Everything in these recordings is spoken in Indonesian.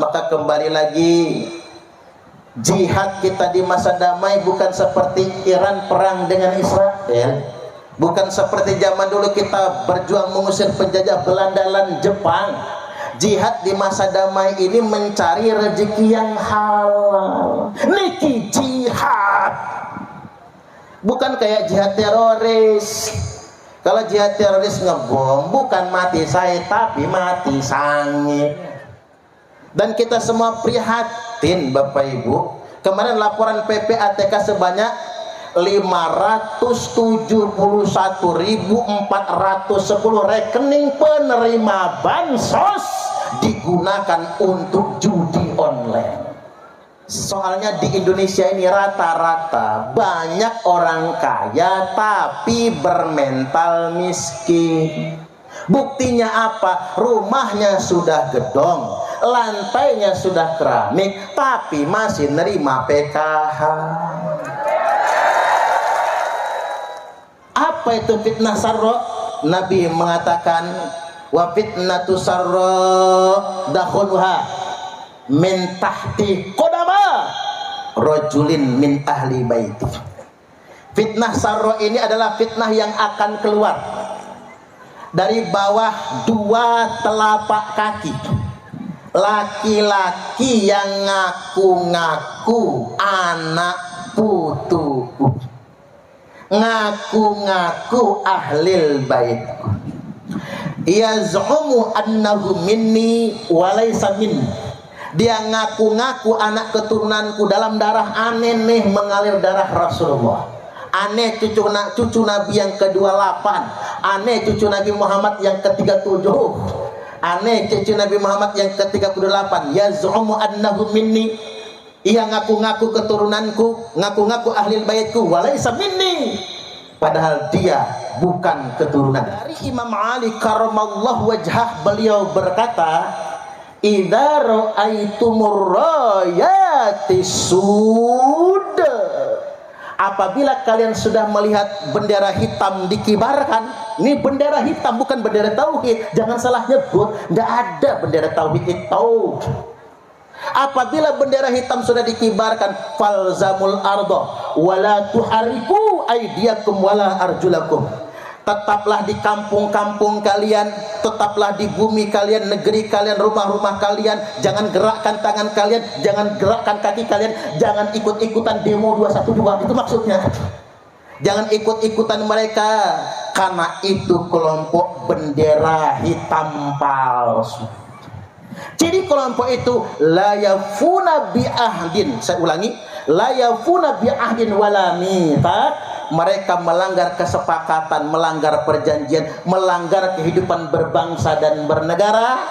Maka kembali lagi, jihad kita di masa damai bukan seperti Iran perang dengan Israel, bukan seperti zaman dulu kita berjuang mengusir penjajah Belanda dan Jepang. Jihad di masa damai ini mencari rezeki yang halal. Niki jihad, bukan kayak jihad teroris. Kalau jihad teroris ngebom, bukan mati saya tapi mati sangit. Dan kita semua prihatin Bapak Ibu. Kemarin laporan PPATK sebanyak 571.410 rekening penerima bansos digunakan untuk judi online. Soalnya di Indonesia ini rata-rata banyak orang kaya tapi bermental miskin. Buktinya apa? Rumahnya sudah gedong, lantainya sudah keramik, tapi masih nerima PKH. Apa itu fitnah sarro? Nabi mengatakan, wa fitnatu sarro dakhuluha min tahti qodama rajulin min ahli baiti. Fitnah sarro ini adalah fitnah yang akan keluar dari bawah dua telapak kaki laki-laki yang ngaku-ngaku anak putuku, ngaku-ngaku ahlil bait, yaz'umu annahu minni walaysa minni. Dia ngaku-ngaku anak keturunanku, dalam darah aneh nih mengalir darah Rasulullah, aneh cucu Nabi yang ke-28, aneh cucu Nabi Muhammad yang ke-37, aneh cucu Nabi Muhammad yang ke-38. Yaz'umu annahu minni, ia ngaku-ngaku keturunanku, ngaku-ngaku ahli baitku, walaysa minni, padahal dia bukan keturunan. Dari Imam Ali karramallahu wajhah, beliau berkata, idza ra'aitumur rayati sud, apabila kalian sudah melihat bendera hitam dikibarkan. Ini bendera hitam, bukan bendera tauhid, jangan salah nyebut, tidak ada bendera tauhid itu. Apabila bendera hitam sudah dikibarkan, falzamul ardo wala tuhariku aidiakum wala arjulakum, tetaplah di kampung-kampung kalian, tetaplah di bumi kalian, negeri kalian, rumah-rumah kalian. Jangan gerakkan tangan kalian, jangan gerakkan kaki kalian, jangan ikut-ikutan demo 212. Itu maksudnya. Jangan ikut-ikutan mereka, karena itu kelompok bendera hitam palsu. Jadi kelompok itu la yafuna bi ahdin, saya ulangi, la yafuna bi ahdin wala mitsaq. Mereka melanggar kesepakatan, melanggar perjanjian, melanggar kehidupan berbangsa dan bernegara,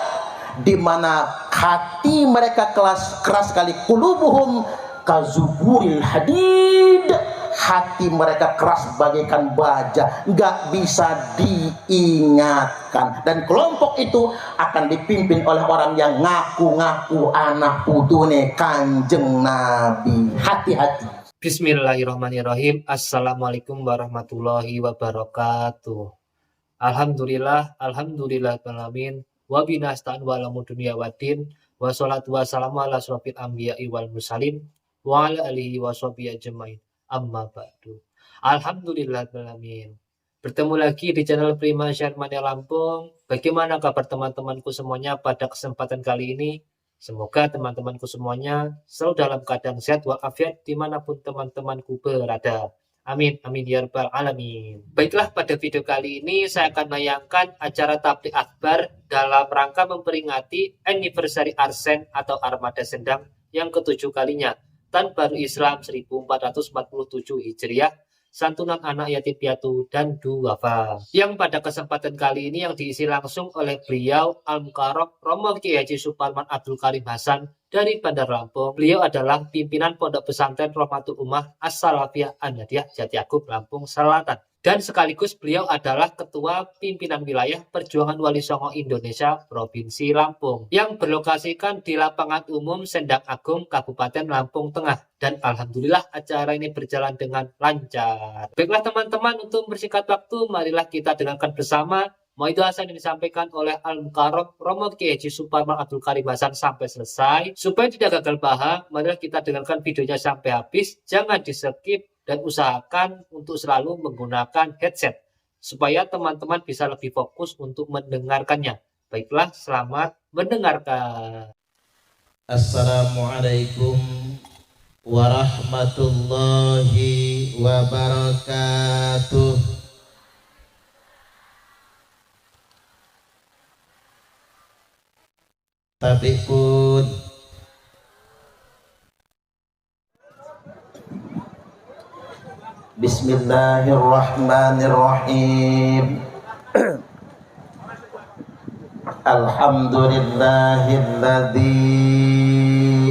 di mana hati mereka keras sekali. Qulubuhum kazuburil hadid, hati mereka keras bagaikan baja, nggak bisa diingatkan. Dan kelompok itu akan dipimpin oleh orang yang ngaku-ngaku anak putune Kanjeng Nabi. Hati-hati. Bismillahirrahmanirrahim. Assalamualaikum warahmatullahi wabarakatuh. Alhamdulillah alamin. Wa binastan walamu dunya waddin. Wa salatu wassalamu ala asrofil anbiya'i wal mursalin wa ala alihi wa sahbihi ajmain. Amma ba'du. Alhamdulillah alamin. Bertemu lagi di channel Prima Syarmania Lampung. Bagaimana kabar teman-temanku semuanya pada kesempatan kali ini? Semoga teman-temanku semuanya selalu dalam keadaan sehat walafiat dimanapun teman-temanku berada. Amin, amin ya rabbal alamin. Baiklah, pada video kali ini saya akan menayangkan acara tabligh akbar dalam rangka memperingati anniversary Arsen atau Armada Sendang yang ke-7 kalinya, Tahun Baru Islam 1447 Hijriah, santunan anak yatim piatu dan duafa, yang pada kesempatan kali ini yang diisi langsung oleh beliau Al-Mukarram Romo Kiai Haji Suparman Abdul Karim Hasan dari Bandar Lampung. Beliau adalah pimpinan Pondok Pesantren Rahmatul Ummah As-Salafiyah An-Nadiyah Jati Agung Lampung Selatan, dan sekaligus beliau adalah Ketua Pimpinan Wilayah Perjuangan Wali Songo Indonesia Provinsi Lampung yang berlokasikan di Lapangan Umum Sendang Agung Kabupaten Lampung Tengah. Dan alhamdulillah acara ini berjalan dengan lancar. Baiklah teman-teman, untuk mempersingkat waktu, marilah kita dengarkan bersama Mauidul Hasan yang disampaikan oleh Al-Mukarram Romo Kiai Haji Suparman Abdul Karim Hasan sampai selesai. Supaya tidak gagal paham, marilah kita dengarkan videonya sampai habis. Jangan di-skip dan usahakan untuk selalu menggunakan headset supaya teman-teman bisa lebih fokus untuk mendengarkannya. Baiklah, selamat mendengarkan. Assalamualaikum warahmatullahi wabarakatuh. Tapi pun Bismillahirrahmanirrahim. Alhamdulillahilladzi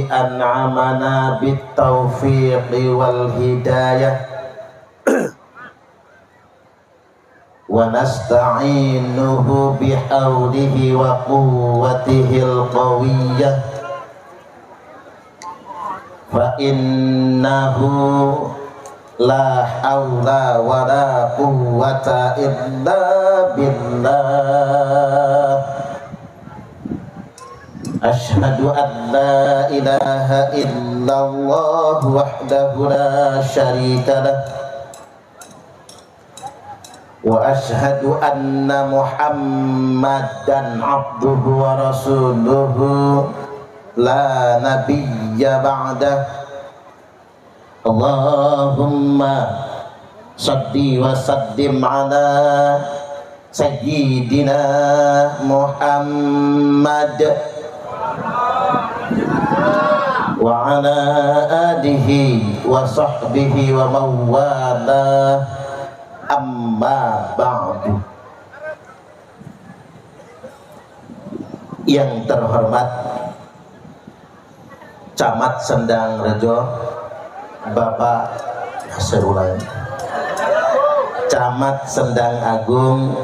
an'amana bit-taufiqi wal hidayah wa nasta'inuhu bihaulihi wa quwwatihil qawiyyah fa innahu la haula wa la quwwata illa billah. Asyhadu an la ilaha illallah wahdahu la syarika lah wa asyhadu anna Muhammadan abduhu wa rasuluhu la nabiyya ba'dah. Allahumma salli wa sallim ala sayyidina Muhammad wa ala alihi wa sahbihi wa mawala. Amma ba'du. Yang terhormat Camat Sendang Rejo, Bapak Serulang, Camat Sendang Agung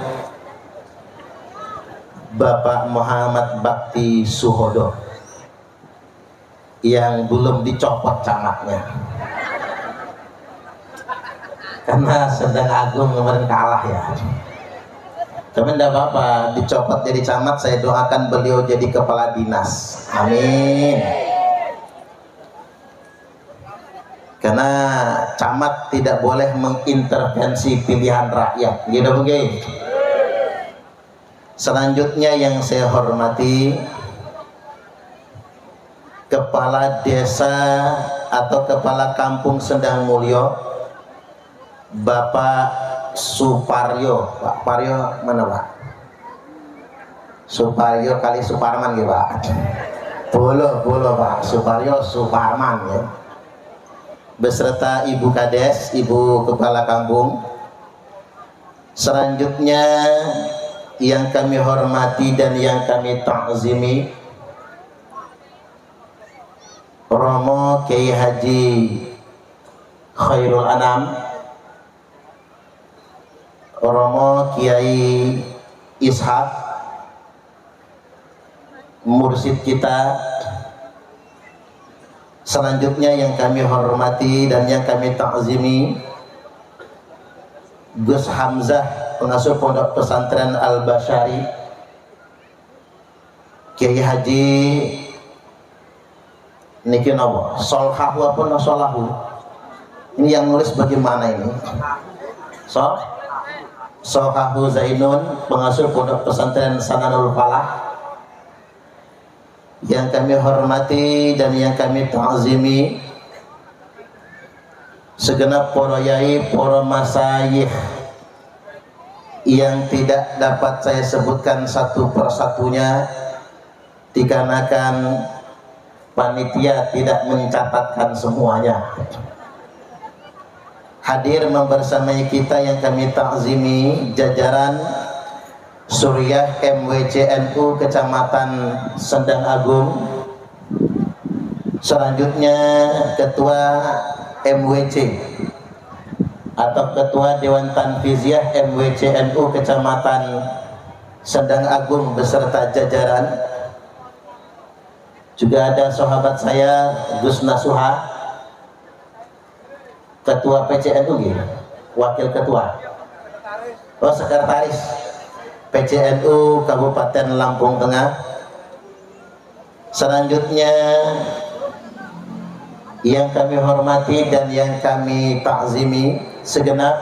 Bapak Muhammad Bakti Suhodo, yang belum dicopot camatnya karena Sendang Agung kemarin kalah ya. Tapi tidak apa-apa, dicopot jadi camat, saya doakan beliau jadi kepala dinas, amin. Karena camat tidak boleh mengintervensi pilihan rakyat, gitu begini. Selanjutnya yang saya hormati Kepala Desa atau Kepala Kampung Sendang Mulyo, Bapak Suparyo. Pak Paryo mana Pak? Suparyo kali Suparman ya Pak. Bolo Pak Suparyo Suparman ya. Beserta Ibu Kades, Ibu Kepala Kampung. Selanjutnya yang kami hormati dan yang kami ta'zimi, Romo Kiai Haji Khairul Anam, Romo Kiai Ishak, mursyid kita. Selanjutnya yang kami hormati dan yang kami ta'zimi, Gus Hamzah, pengasuh Pondok Pesantren Al-Basyari, Kiai Haji niki nopo Solhahu apa no Solahu, ini yang nulis bagaimana ini? Solhahu Zainun, pengasuh Pondok Pesantren Sananul Falah, yang kami hormati dan yang kami ta'zimi, segenap para yai, para masyayikh yang tidak dapat saya sebutkan satu persatunya dikarenakan panitia tidak mencatatkan semuanya. Hadir membersamai kita yang kami ta'zimi jajaran Suriah MWCNU Kecamatan Sendang Agung. Selanjutnya Ketua MWC atau Ketua Dewan Tanfiziah MWCNU Kecamatan Sendang Agung beserta jajaran. Juga ada sahabat saya Gus Nasuha, Ketua PCNU gitu, Wakil Ketua, sekretaris PCNU Kabupaten Lampung Tengah. Selanjutnya yang kami hormati dan yang kami takzimi segenap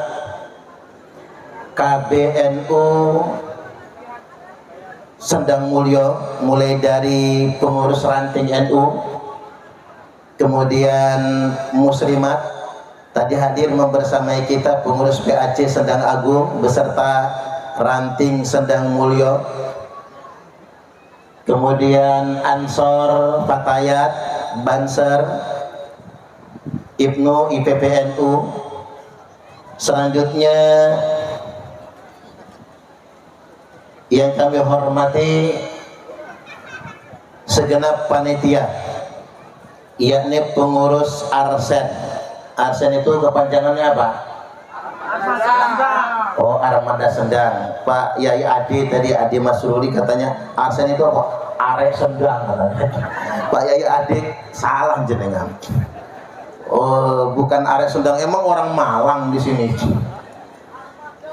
KBNU Sendang Mulyo, mulai dari pengurus ranting NU, kemudian muslimat, tadi hadir membersamai kita pengurus PAC Sendang Agung beserta ranting Sendang Mulyo, kemudian Ansor, Fatayat, Banser, Ibnu, IPPNU. Selanjutnya yang kami hormati segenap panitia, yakni pengurus Arsen. Arsen itu kepanjangannya apa? Oh, Armada Sendang. Pak Yai Adi tadi, Adi Masruri katanya Arsen itu apa? Arek Sendang katanya. Pak Yai Adi salah jenengan. Oh, bukan Arek Sendang, emang orang Malang di sini.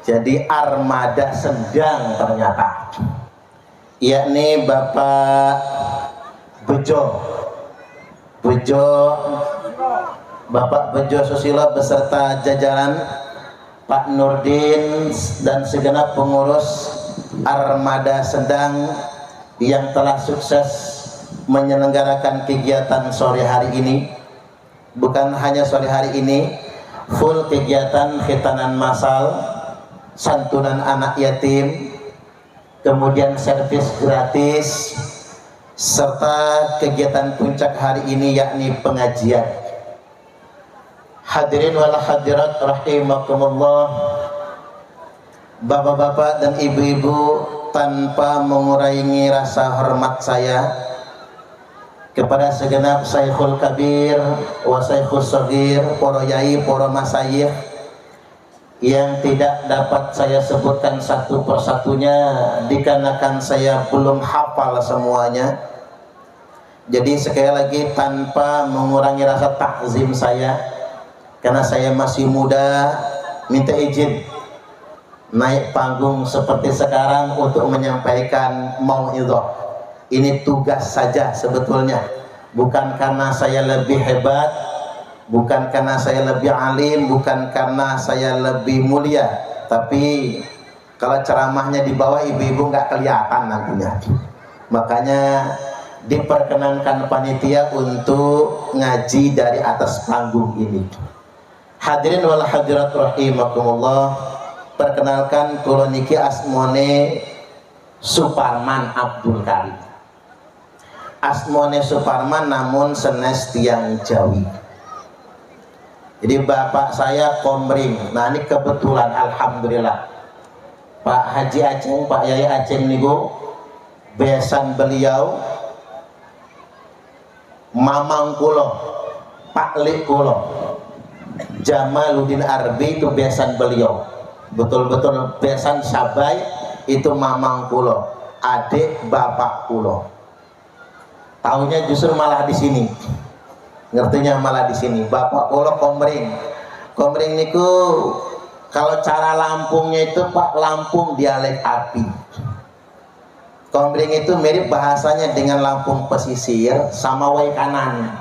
Jadi Armada Sendang ternyata, yakni Bapak Bapak Bejo Susilo beserta jajaran, Pak Nurdin dan segenap pengurus Armada Sendang yang telah sukses menyelenggarakan kegiatan sore hari ini. Bukan hanya sore hari ini, full kegiatan khitanan massal, santunan anak yatim, kemudian servis gratis, serta kegiatan puncak hari ini yakni pengajian. Hadirin wal hadirat rahimakumullah, bapak-bapak dan ibu-ibu, tanpa mengurangi rasa hormat saya kepada segenap Syekhul Kabir wa Syekhul Shagir, para yai, para masayikh yang tidak dapat saya sebutkan satu persatunya dikarenakan saya belum hafal semuanya. Jadi sekali lagi tanpa mengurangi rasa takzim saya, karena saya masih muda, minta izin naik panggung seperti sekarang untuk menyampaikan mau'izah. Ini tugas saja sebetulnya, bukan karena saya lebih hebat, bukan karena saya lebih alim, bukan karena saya lebih mulia, tapi kalau ceramahnya di bawah ibu-ibu nggak kelihatan nantinya. Makanya diperkenankan panitia untuk ngaji dari atas panggung ini. Hadirin wal hadirat rahimakumullah, perkenalkan kula niki asmone Suparman Abdul Karim. Asmone Suparman namun senes tiang Jawi. Jadi bapak saya Komring. Nah ini kebetulan alhamdulillah Pak Haji Aceng, Pak Yai Aceng niku besan beliau mamang kulo, Pak Lik kulo, Jamaluddin Arbi itu besan beliau. Betul-betul besan Sabai itu mamang kulo, adik bapak kulo. Tahunya justru malah di sini. Ngertinya malah di sini. Bapak kulo Komring. Komring niku kalau cara Lampungnya itu Pak Lampung dialek api. Komring itu mirip bahasanya dengan Lampung pesisir sama Wai Kanan.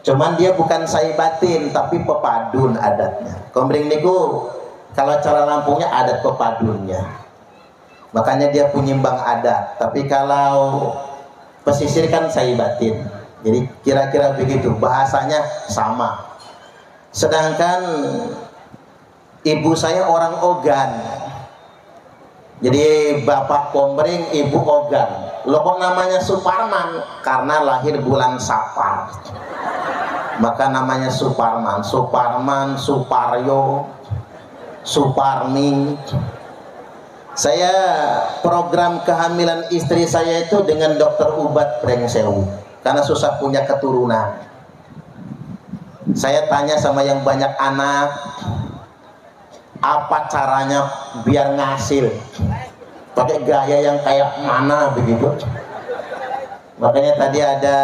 Cuman dia bukan Saibatin tapi pepadun adatnya. Komring niku kalau cara Lampungnya adat pepadunnya. Makanya dia penyimbang adat. Tapi kalau pesisir kan Saibatin. Jadi kira-kira begitu, bahasanya sama. Sedangkan ibu saya orang Ogan. Jadi bapak Komring, ibu Ogan. Loh kok namanya Suparman? Karena lahir bulan Safar. Maka namanya Suparman. Suparman, Suparyo, Suparmi. Saya program kehamilan istri saya itu dengan dokter Ubat Prengsewu karena susah punya keturunan. Saya tanya sama yang banyak anak, apa caranya biar ngasil, pakai gaya yang kayak mana begitu. Makanya tadi ada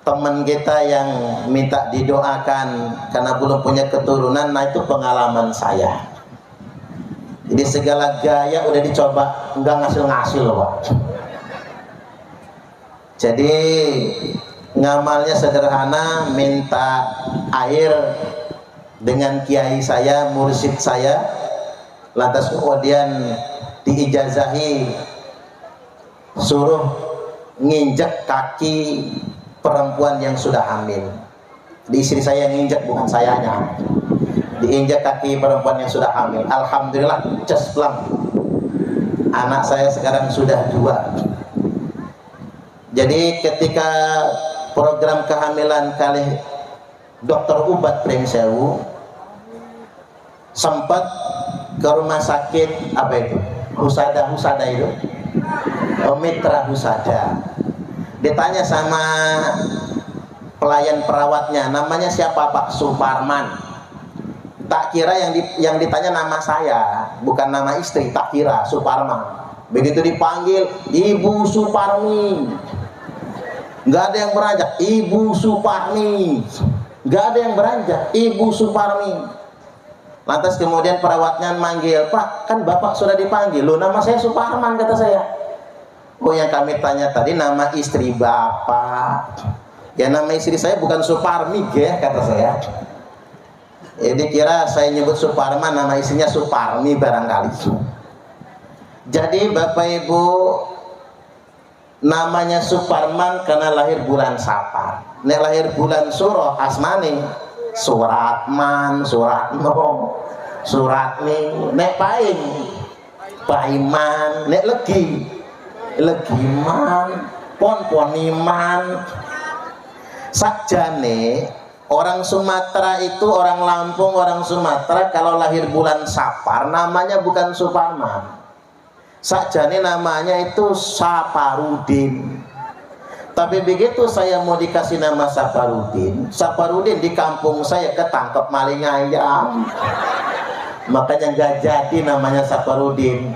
teman kita yang minta didoakan karena belum punya keturunan. Nah itu pengalaman saya. Jadi segala gaya udah dicoba, nggak ngasil-ngasil loh Pak. Jadi ngamalnya sederhana, minta air dengan kiai saya, mursyid saya, lantas kemudian diijazahi suruh nginjek kaki perempuan yang sudah hamil. Di istri saya yang nginjek, bukan sayanya. Diinjak kaki perempuan yang sudah hamil. Alhamdulillah cespleng, anak saya sekarang sudah 2. Jadi ketika program kehamilan kali Dr. Ubat Premsewu sempat ke rumah sakit apa itu, Husada itu, Mitra Husada. Ditanya sama pelayan perawatnya, namanya siapa Pak? Suparman. Tak kira yang ditanya nama saya, bukan nama istri, tak kira Suparman. Begitu dipanggil, Ibu Suparmi, nggak ada yang beranjak, Ibu Suparmi, nggak ada yang beranjak, Ibu Suparmi. Lantas kemudian perawatnya manggil, Pak, kan Bapak sudah dipanggil. Loh, nama saya Suparman, kata saya. Oh, yang kami tanya tadi nama istri Bapak. Ya, nama istri saya bukan Suparmi, ya, kata saya. Jadi kira saya nyebut Suparman, nama istrinya Suparmi barangkali. Jadi Bapak Ibu, namanya Suparman karena lahir bulan Sapar. Nek lahir bulan Suro asmane Suratman, Suratno, Suratni. Nek Paing, Paiman. Nek Legi, Legiman, Pon-Poniman. Sakjane orang Sumatera itu, orang Lampung, orang Sumatera kalau lahir bulan Sapar namanya bukan Suparman. Sakjane namanya itu Saparudin. Tapi begitu saya mau dikasih nama Saparudin, Saparudin di kampung saya ketangkep maling ayam. Makanya nggak jadi namanya Saparudin,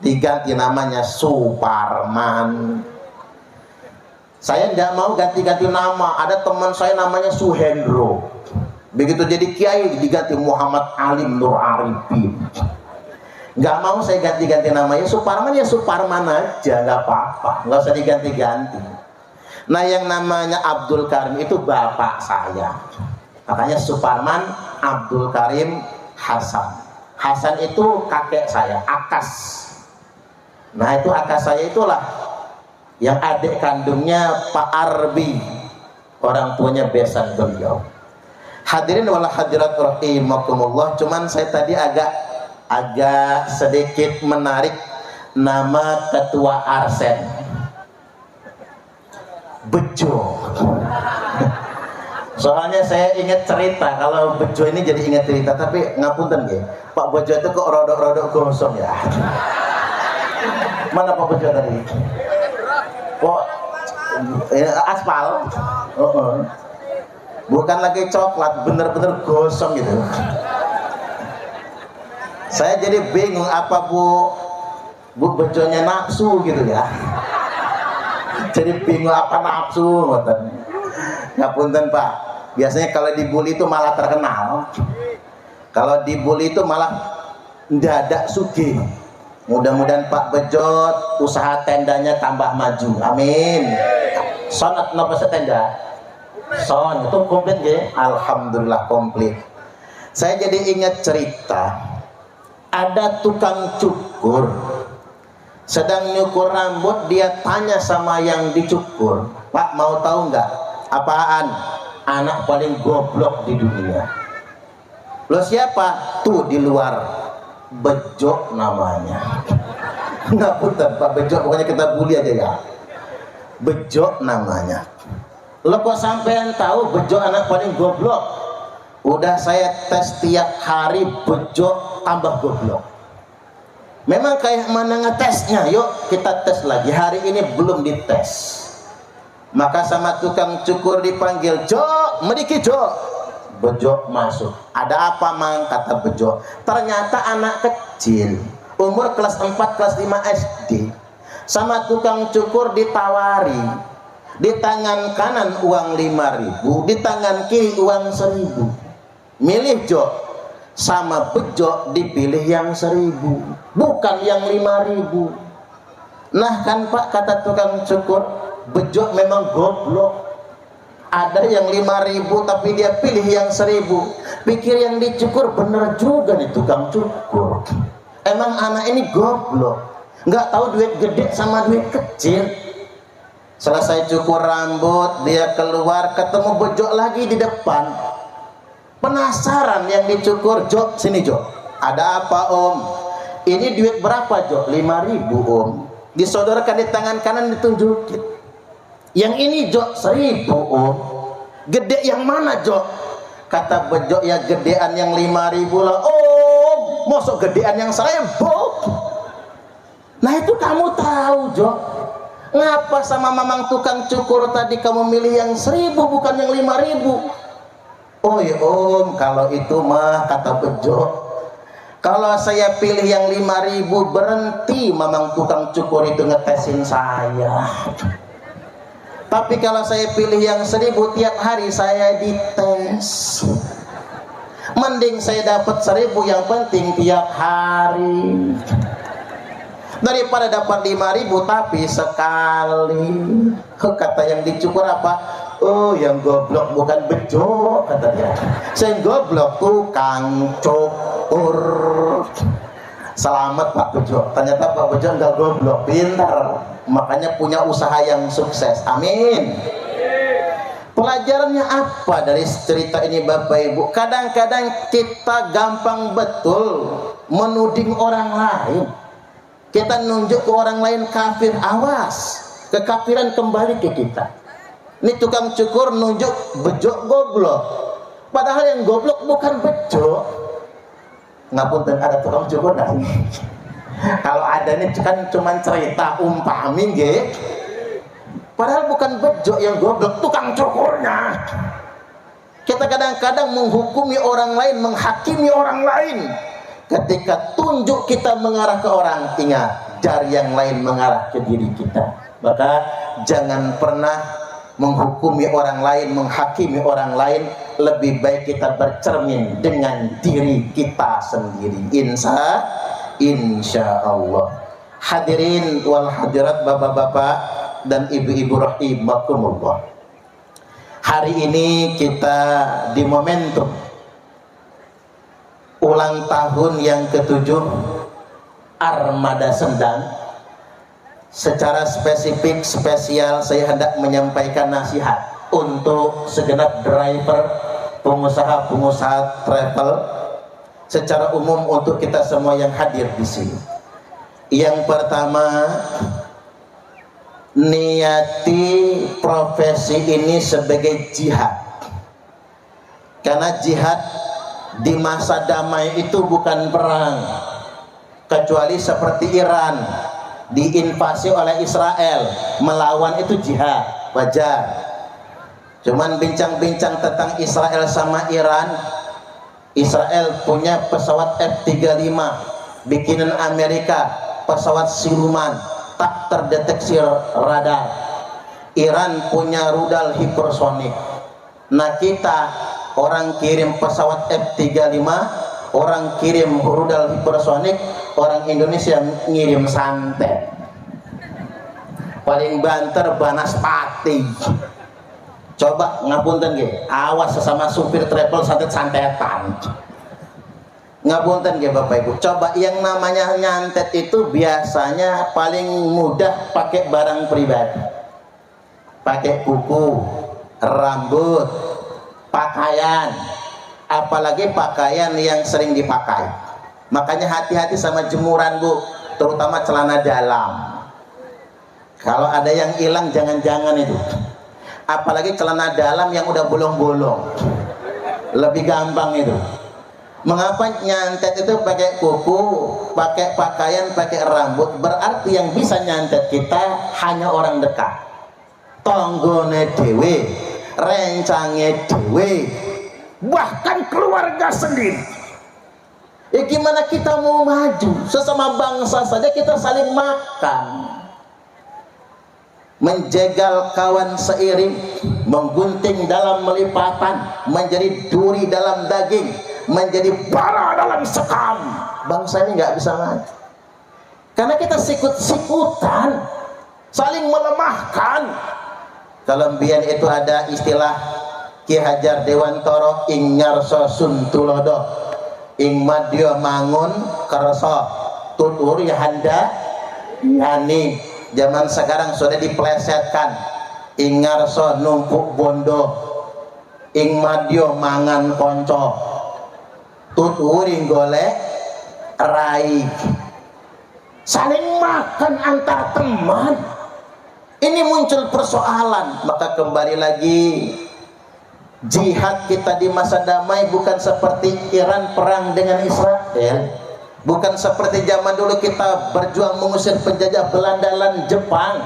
diganti namanya Suparman. Saya tidak mau ganti-ganti nama. Ada teman saya namanya Suhendro. Begitu jadi kiai diganti Muhammad Alim Nur Arifin. Nggak mau saya ganti-ganti namanya. Suparman ya Suparman aja, nggak apa-apa, nggak usah diganti-ganti. Nah, yang namanya Abdul Karim itu bapak saya. Makanya Suparman Abdul Karim Hasan. Hasan itu kakek saya, Akas. Nah, itu Akas saya itulah yang adik kandungnya Pak Arbi, orang tuanya besan beliau. Hadirin wal hadirat rahimakumullah. Cuman saya tadi agak sedikit menarik nama ketua Arsen, Bejo. Soalnya saya ingat cerita, kalau Bejo ini jadi ingat cerita, tapi ngapunten ya, Pak Bejo itu kok rodok-rodok gosong ya. Mana Pak Bejo tadi? Oh, aspal. Bukan lagi coklat, bener-bener gosong gitu. Saya jadi bingung, apa Bu Bejonya nafsu gitu ya. Jadi bingung apa nafsu, ngapunten Pak. Biasanya kalau dibully itu malah terkenal. Kalau dibully itu malah ndadak sugih. Mudah-mudahan Pak Bejo usaha tendanya tambah maju. Amin. Sonat napa tenda? Son itu komplit ya. Alhamdulillah komplit. Saya jadi ingat cerita. Ada tukang cukur sedang nyukur rambut, dia tanya sama yang dicukur, Pak mau tahu nggak apaan anak paling goblok di dunia? Lo siapa? Tuh di luar, Bejo namanya. Nggak punten Pak Bejo, pokoknya kita bully aja ya. Bejo namanya. Lo kok sampean tahu Bejo anak paling goblok? Udah saya tes tiap hari, Bejo tambah goblok. Memang kayak mana ngetesnya? Yuk kita tes lagi. Hari ini belum dites. Maka sama tukang cukur dipanggil, Jo, meriki Jo. Bejo masuk. Ada apa Mang? Kata Bejo. Ternyata anak kecil, umur kelas 4, kelas 5 SD, sama tukang cukur ditawari, di tangan kanan uang 5.000, di tangan kiri uang 1.000. Milih Jo. sama bejo dipilih yang 1.000, bukan yang 5.000. Nah kan Pak, kata tukang cukur, bejo memang goblok. Ada yang 5.000 tapi dia pilih yang 1.000. Pikir yang dicukur bener juga nih tukang cukur. Emang anak ini goblok, nggak tahu duit gede sama duit kecil. Selesai cukur rambut, dia keluar ketemu bejo lagi di depan. Penasaran yang dicukur, "Jok, sini Jok. Ada apa Om?" "Ini duit berapa Jok?" 5.000 Om. Disodorkan di tangan kanan, ditunjukin. "Yang ini Jok 1.000 Om." "Gede yang mana Jok?" Kata bejo, "Ya gedean yang 5.000 lah Om. Mosok gedean yang 1.000?" Nah itu kamu tahu Jok, ngapa sama mamang tukang cukur tadi kamu milih yang 1.000 bukan yang 5.000? "Oh ya Om, kalau itu mah," kata bejo, "kalau saya pilih yang 5.000 berhenti mamang tukang cukur itu ngetesin saya. Tapi kalau saya pilih yang 1.000 tiap hari saya dites. Mending saya dapat 1.000 yang penting tiap hari daripada dapat 5.000 tapi sekali." Kata yang dicukur apa? "Oh, yang goblok bukan bejo," kata dia. "Yang goblok tukang cukur." Selamat Pak Bejo. Ternyata Pak Bejo enggak goblok, pintar. Makanya punya usaha yang sukses. Amin. Pelajarannya apa dari cerita ini Bapak Ibu? Kadang-kadang kita gampang betul menuding orang lain. Kita nunjuk ke orang lain kafir, awas, kekafiran kembali ke kita. Ini tukang cukur nunjuk bejo goblok, padahal yang goblok bukan bejo. Ngapunten, ada tukang cukur nggak sih? Kalau ada nih kan cuma cerita umpami nggih. Padahal bukan bejo yang goblok, tukang cukurnya. Kita kadang-kadang menghukumi orang lain, menghakimi orang lain. Ketika tunjuk kita mengarah ke orang, ingat, jari yang lain mengarah ke diri kita. Maka jangan pernah menghukumi orang lain, menghakimi orang lain. Lebih baik kita bercermin dengan diri kita sendiri. Insya Allah. Hadirin wal hadirat, bapak-bapak dan ibu-ibu rahimakumullah. Hari ini kita di momentum ulang tahun yang ke-7 Armada Sendang. Secara spesial saya hendak menyampaikan nasihat untuk segenap driver, pengusaha-pengusaha travel, secara umum untuk kita semua yang hadir di sini. Yang pertama, niati profesi ini sebagai jihad. Karena jihad di masa damai itu bukan perang, kecuali seperti Iran diinvasi oleh Israel, melawan itu jihad, wajar. Cuman bincang-bincang tentang Israel sama Iran. Israel punya pesawat F-35 bikinan Amerika, pesawat siluman, tak terdeteksi radar. Iran punya rudal hipersonik. Nah kita, orang kirim pesawat F-35, orang kirim rudal hipersonik, orang Indonesia ngirim santet. Paling banter Banaspati. Coba ngapunten nggih, awas sesama supir travel santet-santetan. Ngapunten nggih Bapak Ibu. Coba yang namanya nyantet itu biasanya paling mudah pakai barang pribadi. Pakai kuku, rambut, pakaian, apalagi pakaian yang sering dipakai. Makanya hati-hati sama jemuran Bu, terutama celana dalam. Kalau ada yang hilang jangan-jangan itu. Apalagi celana dalam yang udah bolong-bolong, lebih gampang itu. Mengapa nyantet itu pakai kuku, pakai pakaian, pakai rambut? Berarti yang bisa nyantet kita hanya orang dekat, tonggone dewe, rencange dewe, bahkan keluarga sendiri. Ya gimana kita mau maju? Sesama bangsa saja kita saling makan. Menjegal kawan seiring, menggunting dalam melipatan, menjadi duri dalam daging. menjadi bara dalam sekam, bangsa ini nggak bisa maju. Karena kita sikut-sikutan, saling melemahkan. Kalau mbiyen itu ada istilah Ki Hajar Dewantara ing nyarsa suntulodo ing madya mangun kersa tutur ya handa yani. Zaman sekarang sudah diplesetkan ing nyarsa numpuk bondo ing madya mangan konco tutur ing golek rai. Saling makan antar teman. Ini muncul persoalan. Maka kembali lagi, jihad kita di masa damai bukan seperti Iran perang dengan Israel, bukan seperti zaman dulu kita berjuang mengusir penjajah Belanda dan Jepang.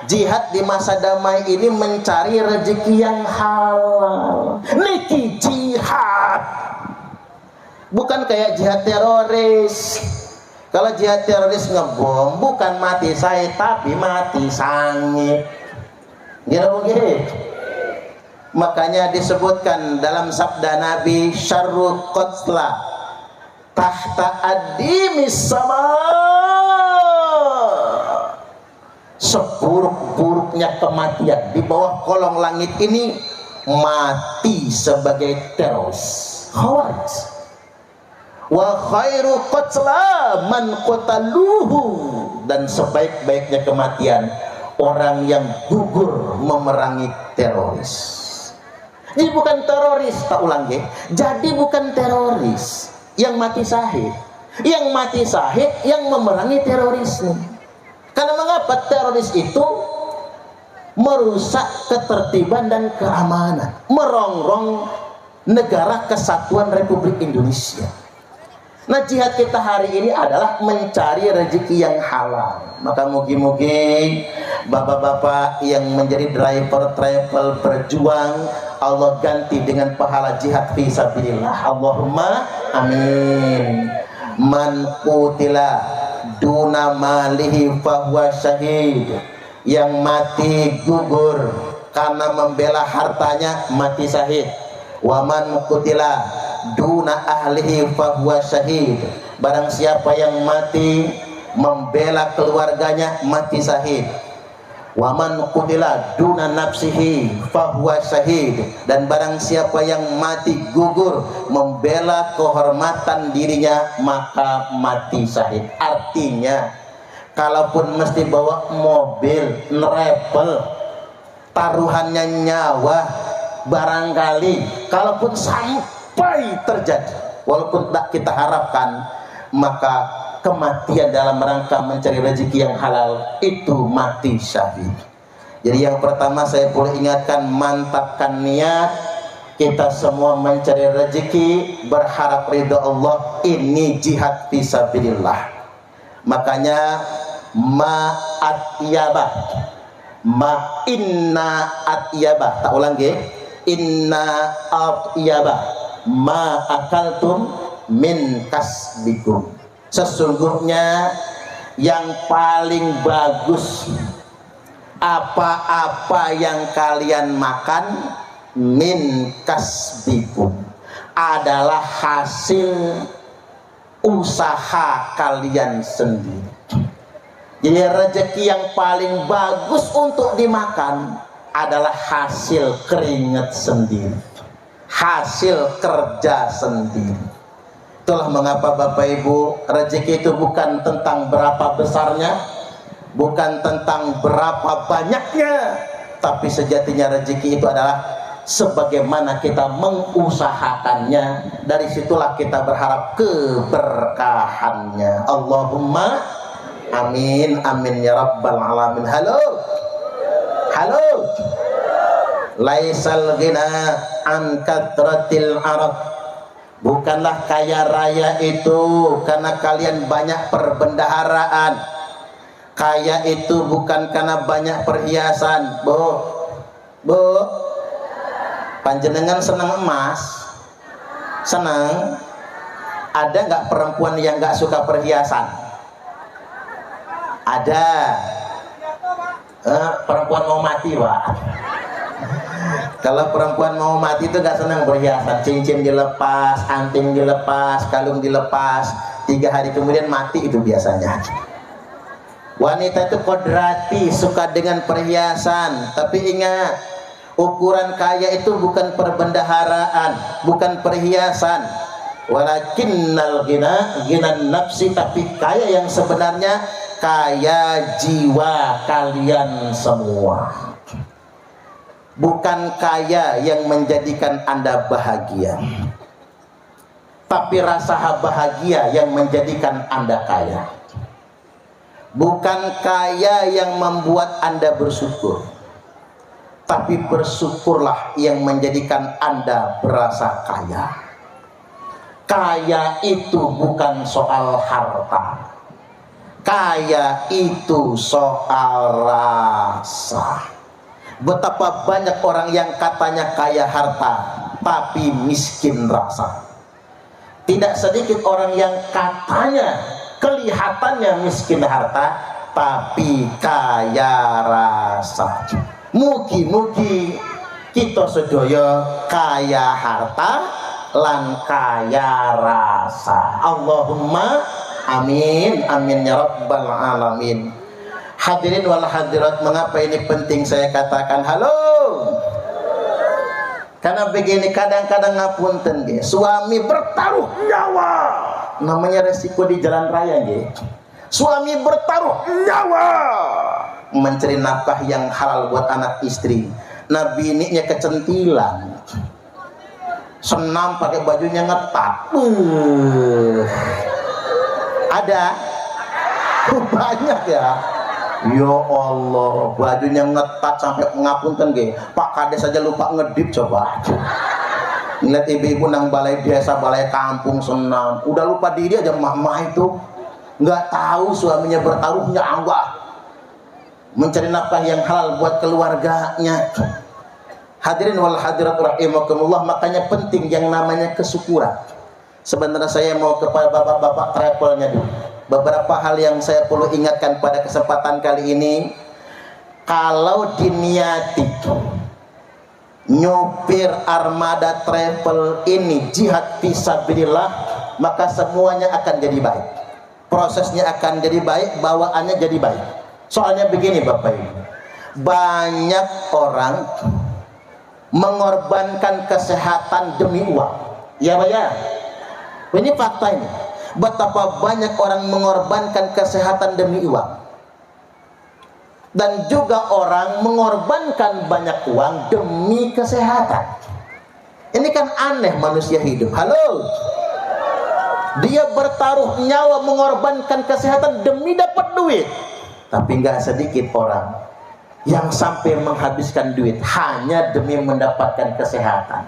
Jihad di masa damai ini mencari rezeki yang halal. Niki jihad, bukan kayak jihad teroris. Kalau jihad teroris ngebom, bukan mati saya tapi mati sangit. Gitu mungkin. Makanya disebutkan dalam sabda Nabi, syarru qatla tahta adimis sama. Seburuk-buruknya kematian di bawah kolong langit ini mati sebagai teroris, khawarij. Wa khairu qatla man qataluhu, dan sebaik-baiknya kematian orang yang gugur memerangi teroris. Ini bukan teroris, tak ulang ya. Jadi bukan teroris yang mati syahid. Yang mati syahid yang memerangi teroris nih. Karena mengapa? Teroris itu merusak ketertiban dan keamanan, merongrong negara kesatuan Republik Indonesia. Nah, jihad kita hari ini adalah mencari rezeki yang halal. Maka mugi-mugi bapak-bapak yang menjadi driver travel berjuang, Allah ganti dengan pahala jihad fi sabilillah. Allahumma amin. Man qutila duna malihi fahuwa syahid. Yang mati gugur karena membela hartanya mati syahid. Wa man qutila duna ahlihi fahuwa syahid. Barang siapa yang mati membela keluarganya mati syahid. Wa man qutila duna nafsihi fahuwa syahid. Dan barang siapa yang mati gugur membela kehormatan dirinya maka mati syahid. Artinya kalaupun mesti bawa mobil nerepel, taruhannya nyawa, barangkali kalaupun sampai terjadi, walaupun tak kita harapkan, maka kematian dalam rangka mencari rezeki yang halal itu mati syahid. Jadi yang pertama saya boleh ingatkan, mantapkan niat kita semua mencari rezeki, berharap ridha Allah. Ini jihad fisabilillah. Makanya ma'atyabah, inna atyabah, tak ulang ya, inna atyabah ma akaltum min kasbikum. Sesungguhnya yang paling bagus apa-apa yang kalian makan min kasbikum adalah hasil usaha kalian sendiri. Jadi rezeki yang paling bagus untuk dimakan adalah hasil keringat sendiri, hasil kerja sendiri. Itulah mengapa Bapak Ibu, rezeki itu bukan tentang berapa besarnya, bukan tentang berapa banyaknya, tapi sejatinya rezeki itu adalah sebagaimana kita mengusahakannya. Dari situlah kita berharap keberkahannya. Allahumma amin, amin ya rabbal alamin. Halo, halo. Laisal ghina an katratil arab. Bukanlah kaya raya itu karena kalian banyak perbendaharaan. Kaya itu bukan karena banyak perhiasan. Bu, panjenengan senang emas? Senang? Ada nggak perempuan yang nggak suka perhiasan? Ada. Perempuan mau mati, Pak. Kalau perempuan mau mati itu gak senang berhiasan, cincin dilepas, anting dilepas, kalung dilepas, 3 hari kemudian mati itu biasanya. Wanita itu kodrati, suka dengan perhiasan. Tapi ingat, ukuran kaya itu bukan perbendaharaan, bukan perhiasan. Walakinnal ginan nafsi, tapi kaya yang sebenarnya kaya jiwa kalian semua. Bukan kaya yang menjadikan Anda bahagia, tapi rasa bahagia yang menjadikan Anda kaya. Bukan kaya yang membuat Anda bersyukur, tapi bersyukurlah yang menjadikan Anda berasa kaya. Kaya itu bukan soal harta, kaya itu soal rasa. Betapa banyak orang yang katanya kaya harta tapi miskin rasa. Tidak sedikit orang yang katanya kelihatannya miskin harta tapi kaya rasa. Mugi-mugi kita sedaya kaya harta lan kaya rasa. Allahumma amin, amin ya rabbal alamin. Hadirin wal hadirat, mengapa ini penting saya katakan halo? Karena begini, kadang-kadang ngapunten nggih, suami bertaruh nyawa. Namanya resiko di jalan raya nggih. Suami bertaruh nyawa mencari nafkah yang halal buat anak istri. Nah bininya kecentilan, senam pakai bajunya ngetat. Ada banyak ya. Ya Allah, bajunya ngetat sampai ngapunten nggih. Pak Kades saja lupa ngedip coba. Ngeliat ibu-ibu nang balai desa, balai kampung senam, udah lupa diri aja mama itu. Nggak tahu suaminya bertaruh nyawa mencari nafkah yang halal buat keluarganya. Hadirin wal hadirat rahimakumullah, makanya penting yang namanya kesyukuran. Sebenarnya saya mau kepada bapak-bapak travelnya dulu. Beberapa hal yang saya perlu ingatkan pada kesempatan kali ini. Kalau diniati nyopir armada travel ini jihad fisabilillah, maka semuanya akan jadi baik. Prosesnya akan jadi baik, bawaannya jadi baik. Soalnya begini Bapak Ibu, banyak orang mengorbankan kesehatan demi uang. Ya Pak ya, ini fakta ini. Betapa banyak orang mengorbankan kesehatan demi uang, dan juga orang mengorbankan banyak uang demi kesehatan. Ini kan aneh manusia hidup. Halo, dia bertaruh nyawa mengorbankan kesehatan demi dapat duit. Tapi nggak sedikit orang yang sampai menghabiskan duit hanya demi mendapatkan kesehatan.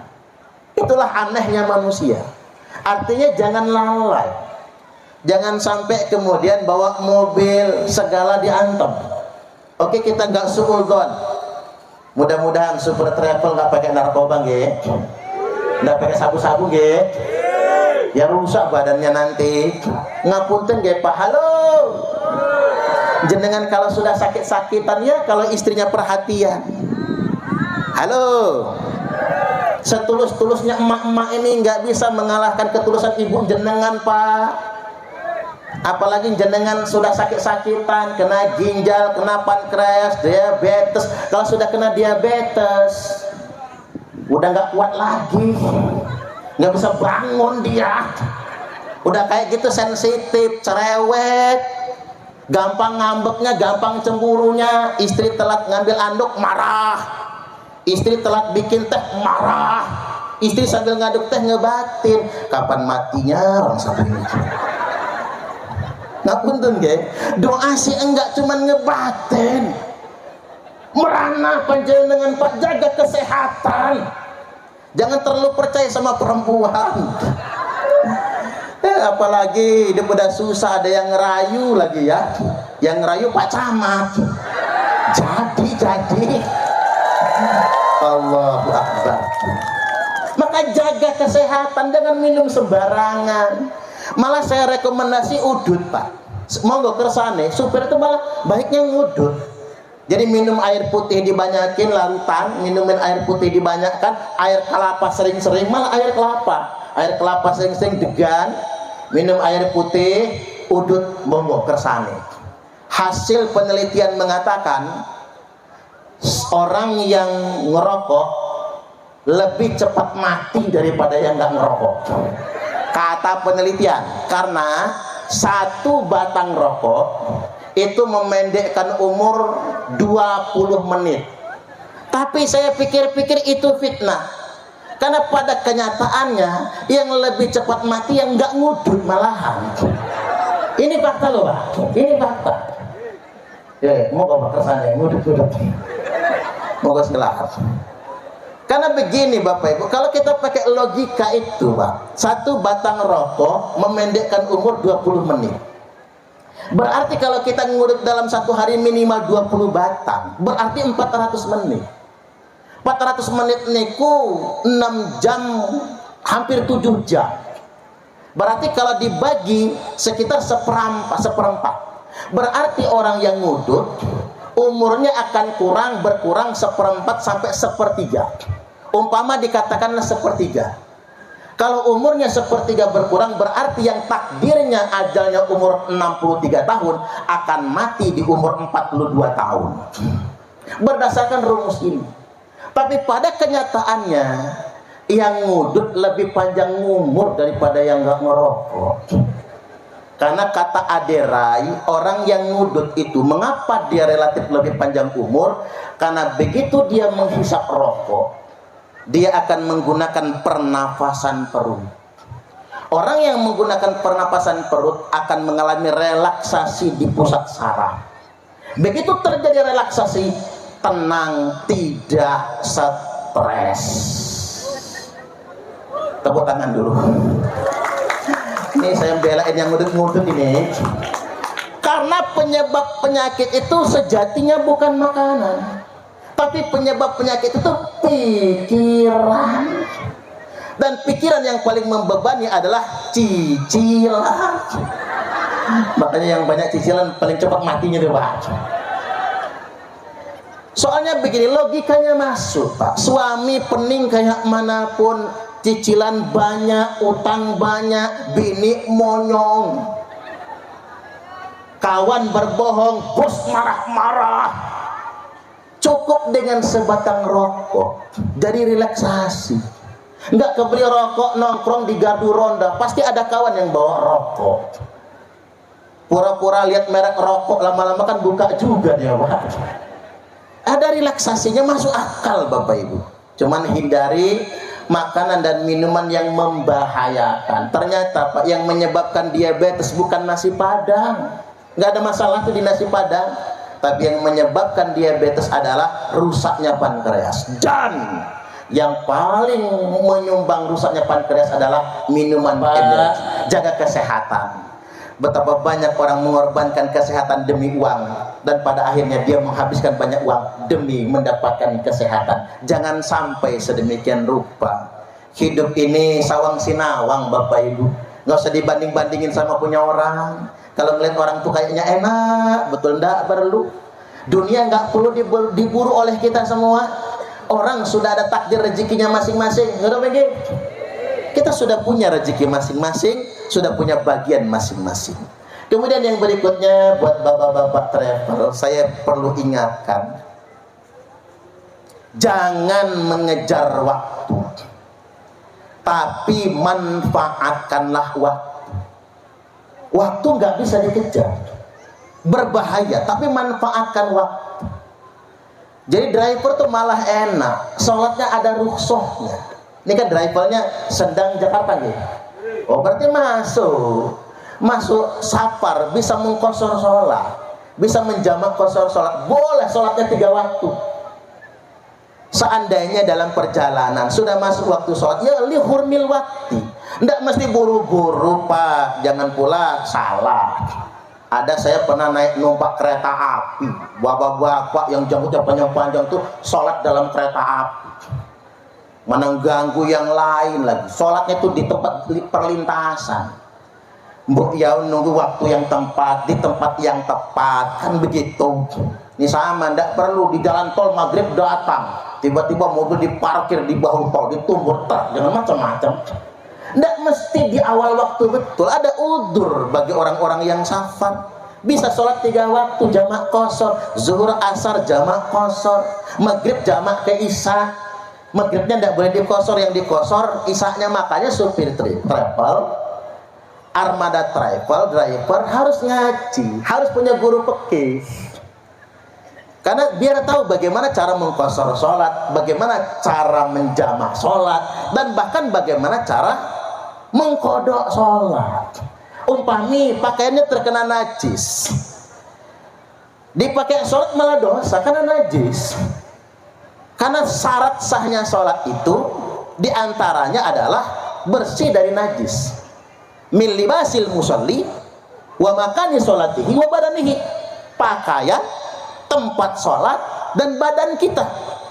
Itulah anehnya manusia. Artinya jangan lalai. Jangan sampai kemudian bawa mobil segala diantem. Oke, kita nggak suudzon. Mudah-mudahan super travel nggak pakai narkoba nggih, nggak pakai sabu-sabu nggih. Ya rusak badannya nanti. Ngapunten nggih Pak. Halo. Jenengan kalau sudah sakit-sakitan ya, kalau istrinya perhatian. Halo. Setulus-tulusnya emak-emak ini nggak bisa mengalahkan ketulusan ibu jenengan Pak. Apalagi jenengan sudah sakit-sakitan, kena ginjal, kena pankreas, diabetes. Kalau sudah kena diabetes, udah nggak kuat lagi, nggak bisa bangun dia. Udah kayak gitu sensitif, cerewet, gampang ngambeknya, gampang cemburunya. Istri telat ngambil anduk marah, istri telat bikin teh marah, istri sambil ngaduk teh ngebatin. Kapan matinya orang sampai ini? Ngapunten nggih, doa sih enggak cuman ngebatin. Merana panjenengan Pak, jaga kesehatan. Jangan terlalu percaya sama perempuan. Apalagi hidup udah susah, ada yang ngerayu lagi ya. Yang ngerayu Pak Camat. Jadi Allahu Akbar. Maka jaga kesehatan, jangan minum sembarangan. Malah saya rekomendasi udut Pak. Monggo kersane, supir itu malah baiknya ngudut. Jadi minum air putih dibanyakin larutan, minumin air putih dibanyakan, air kelapa sering-sering, malah air kelapa sering-sering degan, minum air putih, udut monggo kersane. Hasil penelitian mengatakan orang yang ngerokok lebih cepat mati daripada yang nggak ngerokok. Kata penelitian, karena satu batang rokok itu memendekkan umur 20 menit. Tapi saya pikir-pikir itu fitnah. Karena pada kenyataannya yang lebih cepat mati yang nggak ngudut malahan. Ini fakta loh Pak. Ini fakta. Ya, mau bawa kesannya ngudut. Moga selamat. Karena begini Bapak Ibu, kalau kita pakai logika itu Pak, satu batang rokok memendekkan umur 20 menit. Berarti kalau kita ngurut dalam satu hari minimal 20 batang, berarti 400 menit. 400 menit niku 6 jam, hampir 7 jam. Berarti kalau dibagi sekitar seperempat. Berarti orang yang ngudut umurnya akan berkurang seperempat sampai sepertiga. Umpama dikatakanlah sepertiga. Kalau umurnya sepertiga berkurang, berarti yang takdirnya ajalnya umur 63 tahun akan mati di umur 42 tahun. Berdasarkan rumus ini. Tapi pada kenyataannya yang ngudut lebih panjang umur daripada yang nggak ngerokok. Karena kata Aderai, orang yang ngudut itu mengapa dia relatif lebih panjang umur? Karena begitu dia menghisap rokok, dia akan menggunakan pernafasan perut. Orang yang menggunakan pernapasan perut akan mengalami relaksasi di pusat saraf. Begitu terjadi relaksasi, tenang, tidak stres. Tepuk tangan dulu. Ini saya belain yang ngudut-ngudut ini. Karena penyebab penyakit itu sejatinya bukan makanan, tapi penyebab penyakit itu pikiran. Dan pikiran yang paling membebani adalah cicilan. Makanya yang banyak cicilan paling cepat matinya tuh Pak. Soalnya begini, logikanya masuk Pak. Suami pening kayak manapun, cicilan banyak, utang banyak, bini monyong, kawan berbohong, bos marah-marah. Cukup dengan sebatang rokok jadi relaksasi. Nggak kebeli rokok nongkrong di gardu ronda, pasti ada kawan yang bawa rokok. Pura-pura lihat merek rokok, lama-lama kan buka juga dia Pak. Ada relaksasinya, masuk akal Bapak Ibu. Cuman hindari makanan dan minuman yang membahayakan. Ternyata Pak, yang menyebabkan diabetes bukan nasi padang. Nggak ada masalah tuh di nasi padang. Tapi yang menyebabkan diabetes adalah rusaknya pankreas. Dan yang paling menyumbang rusaknya pankreas adalah minuman energi. Jaga kesehatan. Betapa banyak orang mengorbankan kesehatan demi uang, dan pada akhirnya dia menghabiskan banyak uang demi mendapatkan kesehatan. Jangan sampai sedemikian rupa. Hidup ini sawang sinawang Bapak Ibu. Nggak usah dibanding-bandingin sama punya orang. Kalau ngeliat orang tuh kayaknya enak, betul enggak perlu. Dunia nggak perlu diburu oleh kita semua. Orang sudah ada takdir rezekinya masing-masing. Nggak begitu? Kita sudah punya rezeki masing-masing, sudah punya bagian masing-masing. Kemudian yang berikutnya, buat bapak-bapak travel, saya perlu ingatkan, jangan mengejar waktu, tapi manfaatkanlah waktu. Waktu nggak bisa dikejar, berbahaya, tapi manfaatkan waktu. Jadi driver tuh malah enak, sholatnya ada rukhsahnya. Ini kan drivernya sedang Jakarta gitu. Oh berarti masuk safar, bisa mengkosor sholat, bisa menjamak kosor sholat. Boleh sholatnya 3 waktu. Seandainya dalam perjalanan sudah masuk waktu sholat, ya lihurmil waktu. Nggak mesti buru-buru Pak. Jangan pula salah. Ada saya pernah numpak kereta api, bapak-bapak yang jangkutnya panjang-panjang tuh sholat dalam kereta api. Mana ganggu yang lain lagi. Sholatnya itu di tempat perlintasan. Mbok ya nunggu waktu yang tepat, di tempat yang tepat, kan begitu. Ini sama, tidak perlu di jalan tol maghrib datang, tiba-tiba mobil diparkir di bahu tol, ditumbur truk, jangan macam-macam. Tidak mesti di awal waktu betul, ada udzur bagi orang-orang yang safar. Bisa sholat 3 waktu jamak qashar, zuhur asar jamak qashar, maghrib jamak ke isya. Maghribnya tidak boleh dikosor, yang dikosor isaknya. Makanya supir travel, armada travel driver harus ngaji, harus punya guru fikih. Karena biar tahu bagaimana cara mengkosor sholat, bagaimana cara menjamak sholat, dan bahkan bagaimana cara mengkodok sholat. Umpami pakaiannya terkena najis, dipakai sholat malah dosa karena najis. Karena syarat sahnya sholat itu diantaranya adalah bersih dari najis. Min libasil musalli wa makani sholatihi wa badanihi. Pakaian, tempat sholat, dan badan kita.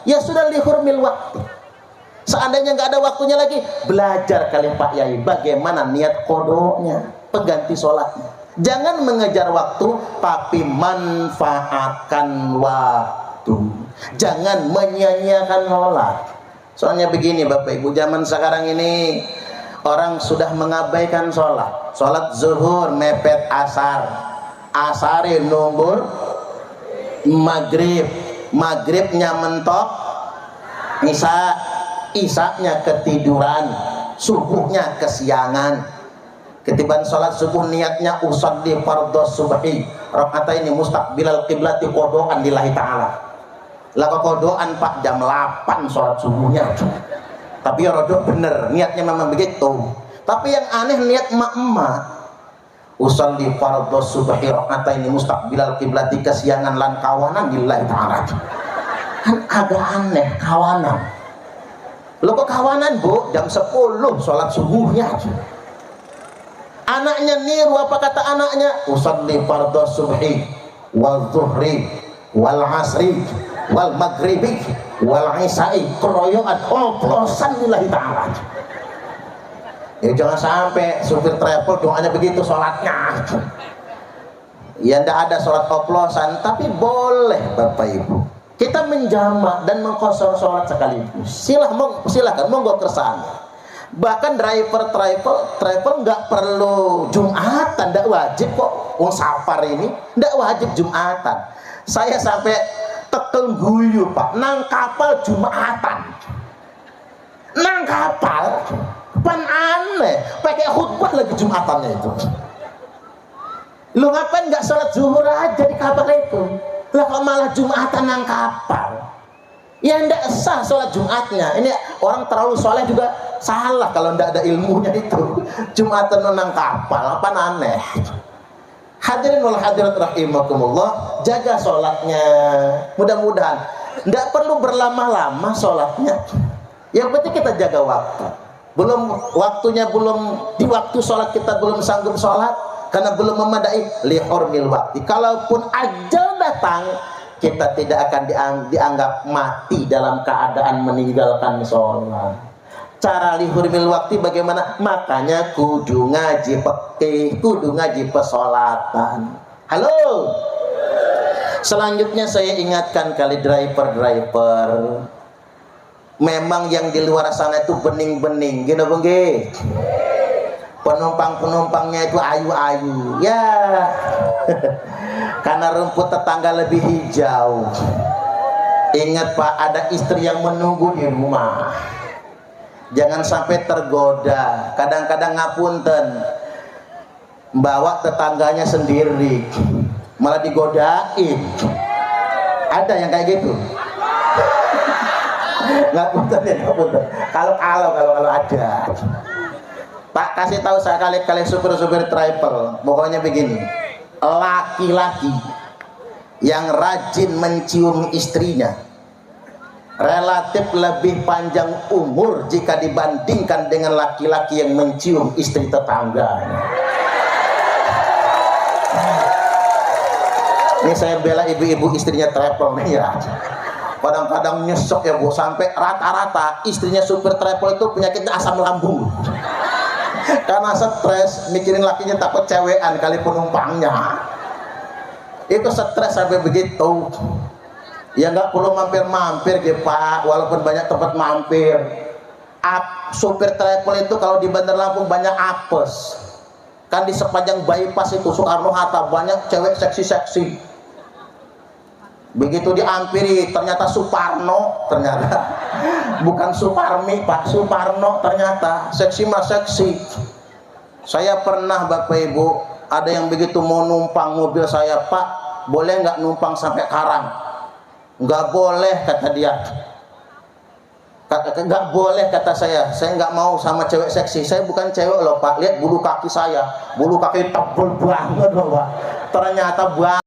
Ya sudah lihurmil waktu. Seandainya nggak ada waktunya lagi, belajar kali Pak Yai bagaimana niat kodoknya, pengganti sholatnya. Jangan mengejar waktu, tapi manfaatkan waktu. Jangan menyia-nyiakan sholat. Soalnya begini Bapak Ibu, zaman sekarang ini orang sudah mengabaikan sholat. Sholat zuhur mepet asar, asari nunggur maghrib, maghribnya mentok isya, isaknya ketiduran, subuhnya kesiangan. Ketiban sholat subuh niatnya usalli fardhu subhi raka'ataini mustaqbilal qiblati qodoan lillahi ta'ala. Laka kodoan Pak jam 8 sholat subuhnya, tapi ya rodok bener niatnya memang begitu. Tapi yang aneh niat emak-emak, usalli fardhu subhi raka'ataini mustaqbilal qiblati, kesiangan lan kawanan lillahi ta'ala. Kan agak aneh kawanan. Lo kok kawanan Bu? Jam 10 sholat subuhnya. Anaknya niru, apa kata anaknya? Usalli fardhu subhi wal zuhri wal asri wal maghribi wal isya'i keroyokan oplosan lillahi ta'ala. Ya jangan sampai supir travel doanya begitu sholatnya. Ya tidak ada sholat oplosan, tapi boleh Bapak Ibu kita menjamak dan mengkosor sholat sekaligus. Silahkan monggo kersane. Bahkan driver travel nggak perlu Jumatan, tidak wajib kok. Wong safar ini tidak wajib Jumatan. Saya sampai tekel guyu Pak, nang kapal Jumatan, nang kapal pan aneh, pakai khutbah lagi Jumatannya itu. Lu ngapain nggak sholat zuhur aja di kapal itu? Lah kok malah Jumatan nang kapal? Ya ndak sah sholat Jumatnya. Ini orang terlalu soleh juga salah kalau ndak ada ilmunya itu. Jumatan nang kapal, apa aneh? Hadirin wal hadirat rahimakumullah, jaga sholatnya. Mudah-mudahan ndak perlu berlama-lama sholatnya. Yang penting kita jaga waktu. Belum waktunya, belum di waktu sholat kita belum sanggup sholat karena belum memadai lihurmil waktu. Kalaupun ajal datang, kita tidak akan dianggap mati dalam keadaan meninggalkan sholat. Cara lihurmil waktu bagaimana? Makanya kudu ngaji fikih, kudu ngaji pesolatan. Halo. Selanjutnya saya ingatkan kali driver-driver, memang yang di luar sana itu bening-bening, gini bang, penumpang-penumpangnya itu ayu-ayu, ya. Karena rumput tetangga lebih hijau. Ingat Pak, ada istri yang menunggu di rumah. Jangan sampai tergoda. Kadang-kadang ngapunten, bawa tetangganya sendiri, malah digodain. Ada yang kayak gitu? Ngapunten ya, ngapunten. Kalau ada. Pak kasih tahu saya kali-kali supir-supir travel, pokoknya begini. Laki-laki yang rajin mencium istrinya relatif lebih panjang umur jika dibandingkan dengan laki-laki yang mencium istri tetangganya. Ini saya bela ibu-ibu istrinya travel nih ya. Kadang-kadang nyesek ya Bu, sampai rata-rata istrinya supir travel itu penyakitnya asam lambung. Karena stres mikirin lakinya takut cewekan kali penumpangnya. Itu stres sampai begitu. Ya nggak perlu mampir-mampir gitu Pak, walaupun banyak tempat mampir. Supir travel itu kalau di Bandar Lampung banyak apes. Kan di sepanjang bypass itu Soekarno Hatta banyak cewek seksi-seksi. Begitu diampiri ternyata Suparno, ternyata bukan Suparmi Pak, Suparno ternyata. Seksi mah seksi. Saya pernah Bapak Ibu, ada yang begitu mau numpang mobil saya, Pak boleh nggak numpang sampai Karang? Nggak boleh kata dia. Nggak boleh kata saya nggak mau sama cewek seksi. Saya bukan cewek loh Pak, lihat bulu kaki saya, bulu kaki tebel banget loh Pak, ternyata banget.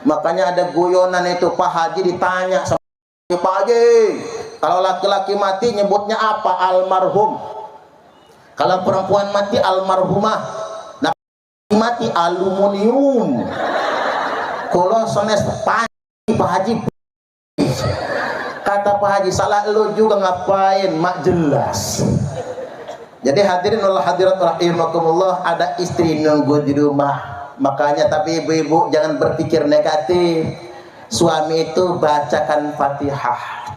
Makanya ada guyonan itu, Pak Haji ditanya sama Pak Haji, kalau laki-laki mati nyebutnya apa? Almarhum. Kalau perempuan mati almarhumah. Nah mati aluminium. Kalau sones Pak Haji, kata Pak Haji, salah lu juga ngapain, mak jelas. Jadi hadirin wal hadirat rahimakumullah, ada istri nunggu di rumah. Makanya tapi ibu-ibu jangan berpikir negatif. Suami itu bacakan Fatihah.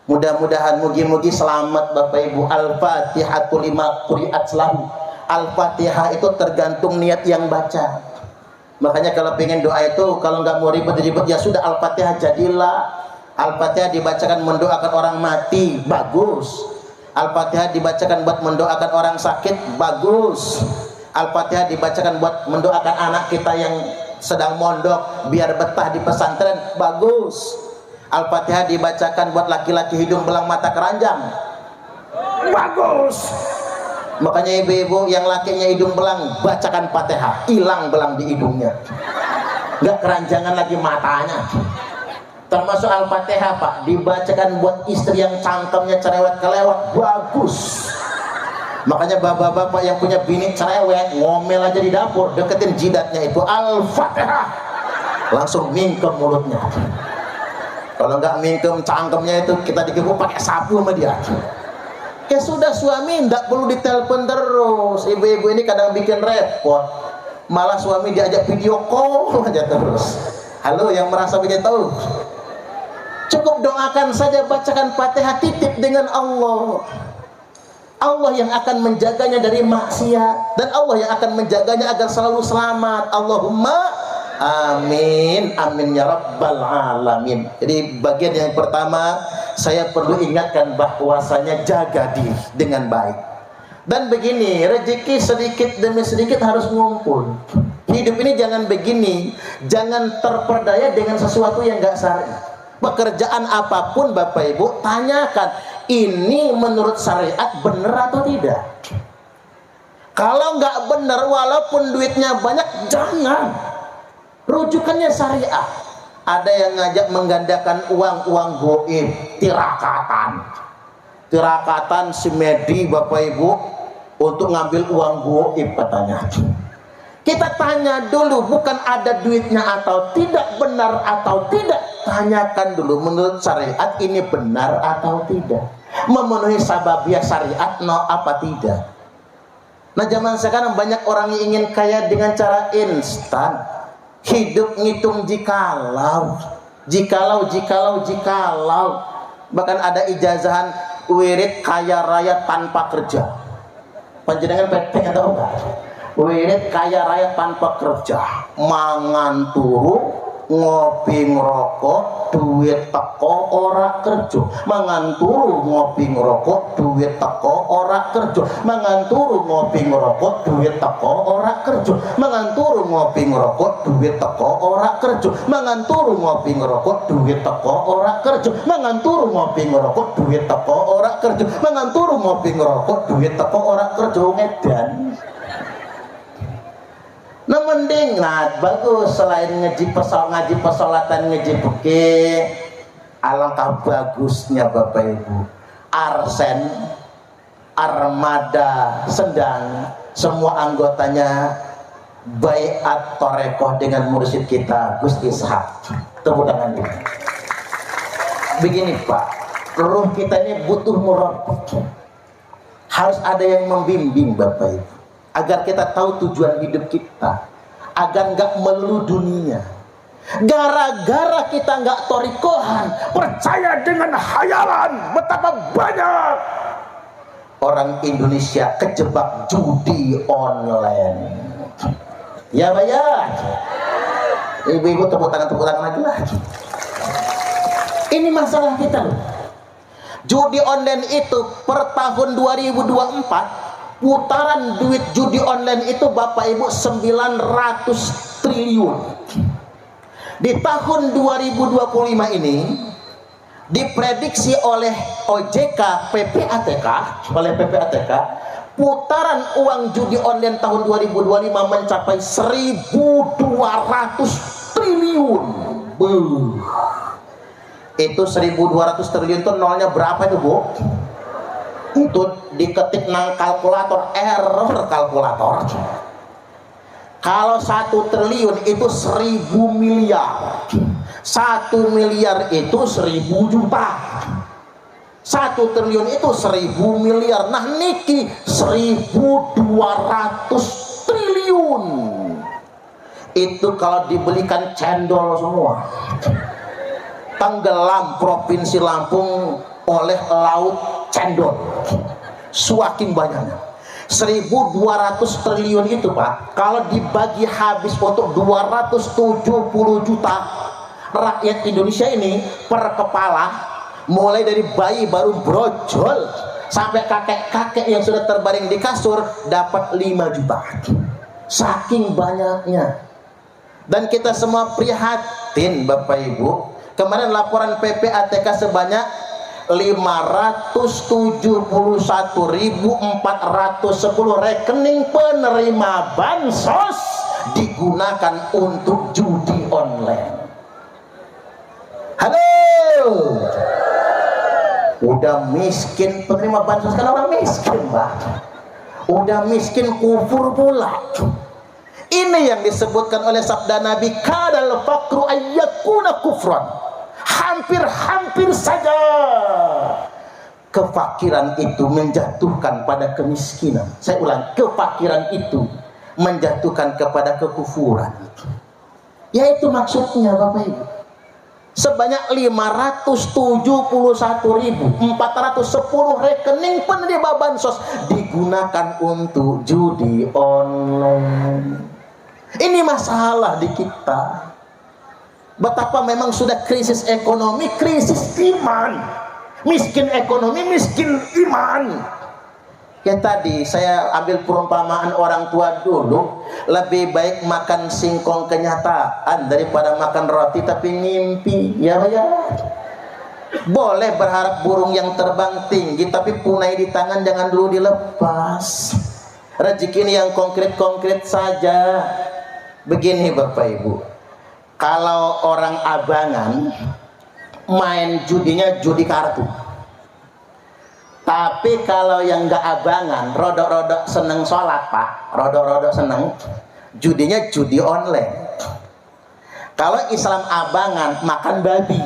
Mudah-mudahan mugi-mugi selamat Bapak Ibu. Al-Fatihatu lima quri'at lahu. Al-Fatihah itu tergantung niat yang baca. Makanya kalau pengen doa itu, kalau nggak mau ribet-ribet ya sudah Al-Fatihah jadilah. Al-Fatihah dibacakan mendoakan orang mati, bagus. Al-Fatihah dibacakan buat mendoakan orang sakit, bagus. Al-Fatihah dibacakan buat mendoakan anak kita yang sedang mondok biar betah di pesantren, bagus. Al-Fatihah dibacakan buat laki-laki hidung belang mata keranjang, bagus. Makanya ibu-ibu yang lakinya hidung belang, bacakan Fatihah, hilang belang di hidungnya, nggak keranjangan lagi matanya. Termasuk Al-Fatihah Pak, dibacakan buat istri yang cangkemnya cerewet kelewat, bagus. Makanya bapak-bapak yang punya bini cerewet, ngomel aja di dapur, deketin jidatnya itu Al-Fatihah, langsung mingkem mulutnya. Kalau nggak mingkem cangkemnya itu kita dikepuk pakai sapu sama dia. Ya sudah, suami tidak perlu ditelepon terus. Ibu-ibu ini kadang bikin repot, malah suami diajak video call aja terus. Halo yang merasa begitu, cukup doakan saja, bacakan Fatihah, titip dengan Allah. Allah yang akan menjaganya dari maksiat, dan Allah yang akan menjaganya agar selalu selamat. Allahumma amin, amin ya rabbal alamin. Jadi bagian yang pertama, saya perlu ingatkan bahwasanya jaga diri dengan baik. Dan begini, rezeki sedikit demi sedikit harus ngumpul. Hidup ini jangan begini, jangan terperdaya dengan sesuatu yang gak syar'i. Pekerjaan apapun Bapak Ibu, tanyakan, ini menurut syariat benar atau tidak? Kalau nggak benar, walaupun duitnya banyak, jangan. Rujukannya syariat. Ada yang ngajak menggandakan uang goib, tirakatan si Medi Bapak Ibu untuk ngambil uang goib katanya. Kita tanya dulu, bukan ada duitnya atau tidak, benar atau tidak. Tanyakan dulu menurut syariat ini benar atau tidak, memenuhi sababiah syariat apa tidak. Nah zaman sekarang banyak orang yang ingin kaya dengan cara instan, hidup ngitung jikalau. Bahkan ada ijazahan wirid kaya raya tanpa kerja. Panjenengan PT atau enggak? Wirid kaya raya tanpa kerja, mangan turu, ngopi ngerokok, duit teko ora kerja. Mangan turu ngopi ngerokok, duit teko ora kerja. Mangan turu ngopi ngerokok, duit teko ora kerja. Mangan turu ngopi ngerokok, duit teko ora kerja. Mangan turu ngopi ngerokok, duit teko ora kerja. Mangan turu ngopi ngerokok, duit teko ora kerja. Mangan turu ngopi ngerokok, duit teko ora kerja. Ngedan. Nah mending, nah bagus, selain ngaji pesolatan, ngaji bukit, alangkah bagusnya Bapak Ibu, Arsen, Armada Sendang, semua anggotanya baiat torekoh dengan mursyid kita Gus Ishak. Tepuk tangan dulu. Begini Pak, ruh kita ini butuh murabbih. Harus ada yang membimbing Bapak Ibu, agar kita tahu tujuan hidup kita, agar nggak melulu dunia. Gara-gara kita nggak torikohan, percaya dengan hayalan, betapa banyak orang Indonesia kejebak judi online. Ya bayar. Ibu-ibu tepuk tangan lagi lah. Ini masalah kita loh. Judi online itu per tahun 2024 putaran duit judi online itu Bapak Ibu 900 triliun. Di tahun 2025 ini diprediksi oleh OJK PPATK putaran uang judi online tahun 2025 mencapai 1.200 triliun. Itu 1.200 triliun itu nolnya berapa itu Bu? Itu diketik nang kalkulator, error kalkulator. Kalau 1 triliun itu 1.000 miliar. 1 miliar itu 1.000 juta. 1 triliun itu 1.000 miliar. Nah niki 1.200 triliun. Itu kalau dibelikan cendol semua. Tenggelam Provinsi Lampung oleh laut cendol. Saking banyaknya. 1.200 triliun itu Pak, kalau dibagi habis untuk 270 juta rakyat Indonesia ini per kepala, mulai dari bayi baru brojol sampai kakek-kakek yang sudah terbaring di kasur dapat 5 juta. Saking banyaknya. Dan kita semua prihatin Bapak Ibu. Kemarin laporan PPATK sebanyak 571.410 rekening penerima bansos digunakan untuk judi online. Halo, udah miskin penerima bansos kan orang miskin Pak, udah miskin kufur pula. Ini yang disebutkan oleh sabda Nabi, kadal fakru ayyakuna kufran. Hampir saja kefakiran itu menjatuhkan pada kemiskinan. Saya ulang, kefakiran itu menjatuhkan kepada kekufuran. Yaitu maksudnya Bapak Ibu, sebanyak 571.410 rekening penerima bansos digunakan untuk judi online. Ini masalah di kita. Betapa memang sudah krisis ekonomi, krisis iman. Miskin ekonomi, miskin iman. Ya tadi saya ambil perumpamaan orang tua dulu, lebih baik makan singkong kenyataan daripada makan roti tapi ngimpi. Ya ya. Boleh berharap burung yang terbang tinggi tapi punai di tangan jangan dulu dilepas. Rezeki ini yang konkret-konkret saja. Begini Bapak Ibu, kalau orang abangan main judinya judi kartu. Tapi kalau yang nggak abangan, rodok-rodok seneng sholat Pak, rodok-rodok seneng, judinya judi online. Kalau Islam abangan makan babi,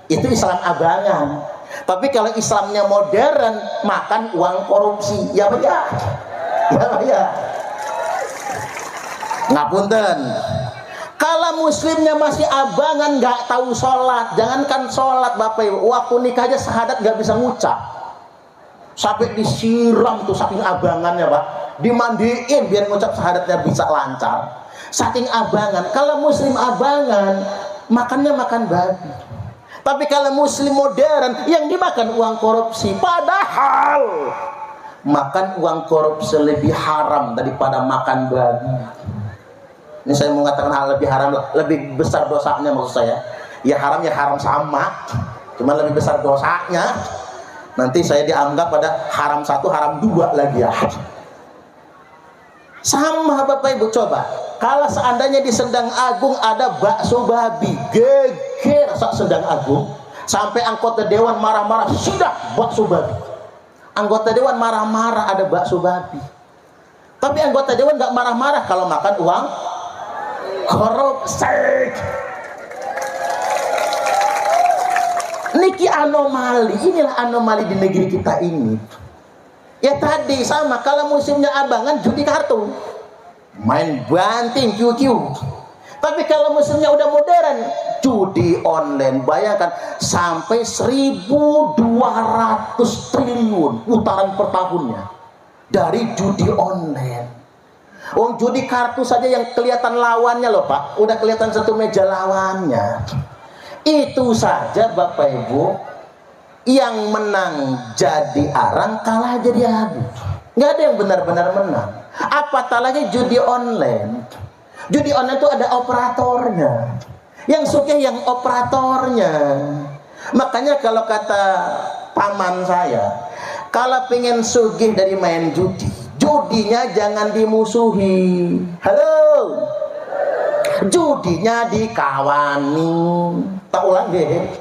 itu Islam abangan. Tapi kalau Islamnya modern makan uang korupsi, ya Pak ya, ya Pak ya. Ngapunten. Kalau muslimnya masih abangan nggak tahu sholat, jangankan sholat Bapak Ibu, waktu nikah aja syahadat nggak bisa ngucap, sampai disiram tuh saking abangannya Pak, dimandiin biar ngucap syahadatnya bisa lancar, saking abangan. Kalau muslim abangan makannya makan babi, tapi kalau muslim modern yang dimakan uang korupsi, padahal makan uang korupsi lebih haram daripada makan babi. Ini saya mau mengatakan hal lebih haram, lebih besar dosanya maksud saya. Ya haram sama, cuma lebih besar dosanya. Nanti saya dianggap pada haram 1, haram 2 lagi ya. Sama Bapak Ibu, coba kalau seandainya di Sendang Agung ada bakso babi, geger sak Sendang Agung, sampai anggota dewan marah-marah, sudah bakso babi. Anggota dewan marah-marah ada bakso babi. Tapi anggota dewan nggak marah-marah kalau makan uang korupsi. Niki anomali, inilah anomali di negeri kita ini. Ya tadi sama, kalau musimnya abangan judi kartu. main banting QQ. Tapi kalau mesinnya udah modern, judi online, bayangkan sampai 1.200 triliun putaran per tahunnya dari judi online. Judi kartu saja yang kelihatan lawannya loh Pak, udah kelihatan satu meja lawannya. Itu saja Bapak Ibu, yang menang jadi arang, kalah jadi abu. Nggak ada yang benar-benar menang. Apatah lagi judi online. Judi online itu ada operatornya. Yang sugih yang operatornya. Makanya kalau kata paman saya, kalau pengen sugih dari main judi, judinya jangan dimusuhi. Halo, judinya dikawani. Tak ulang deh.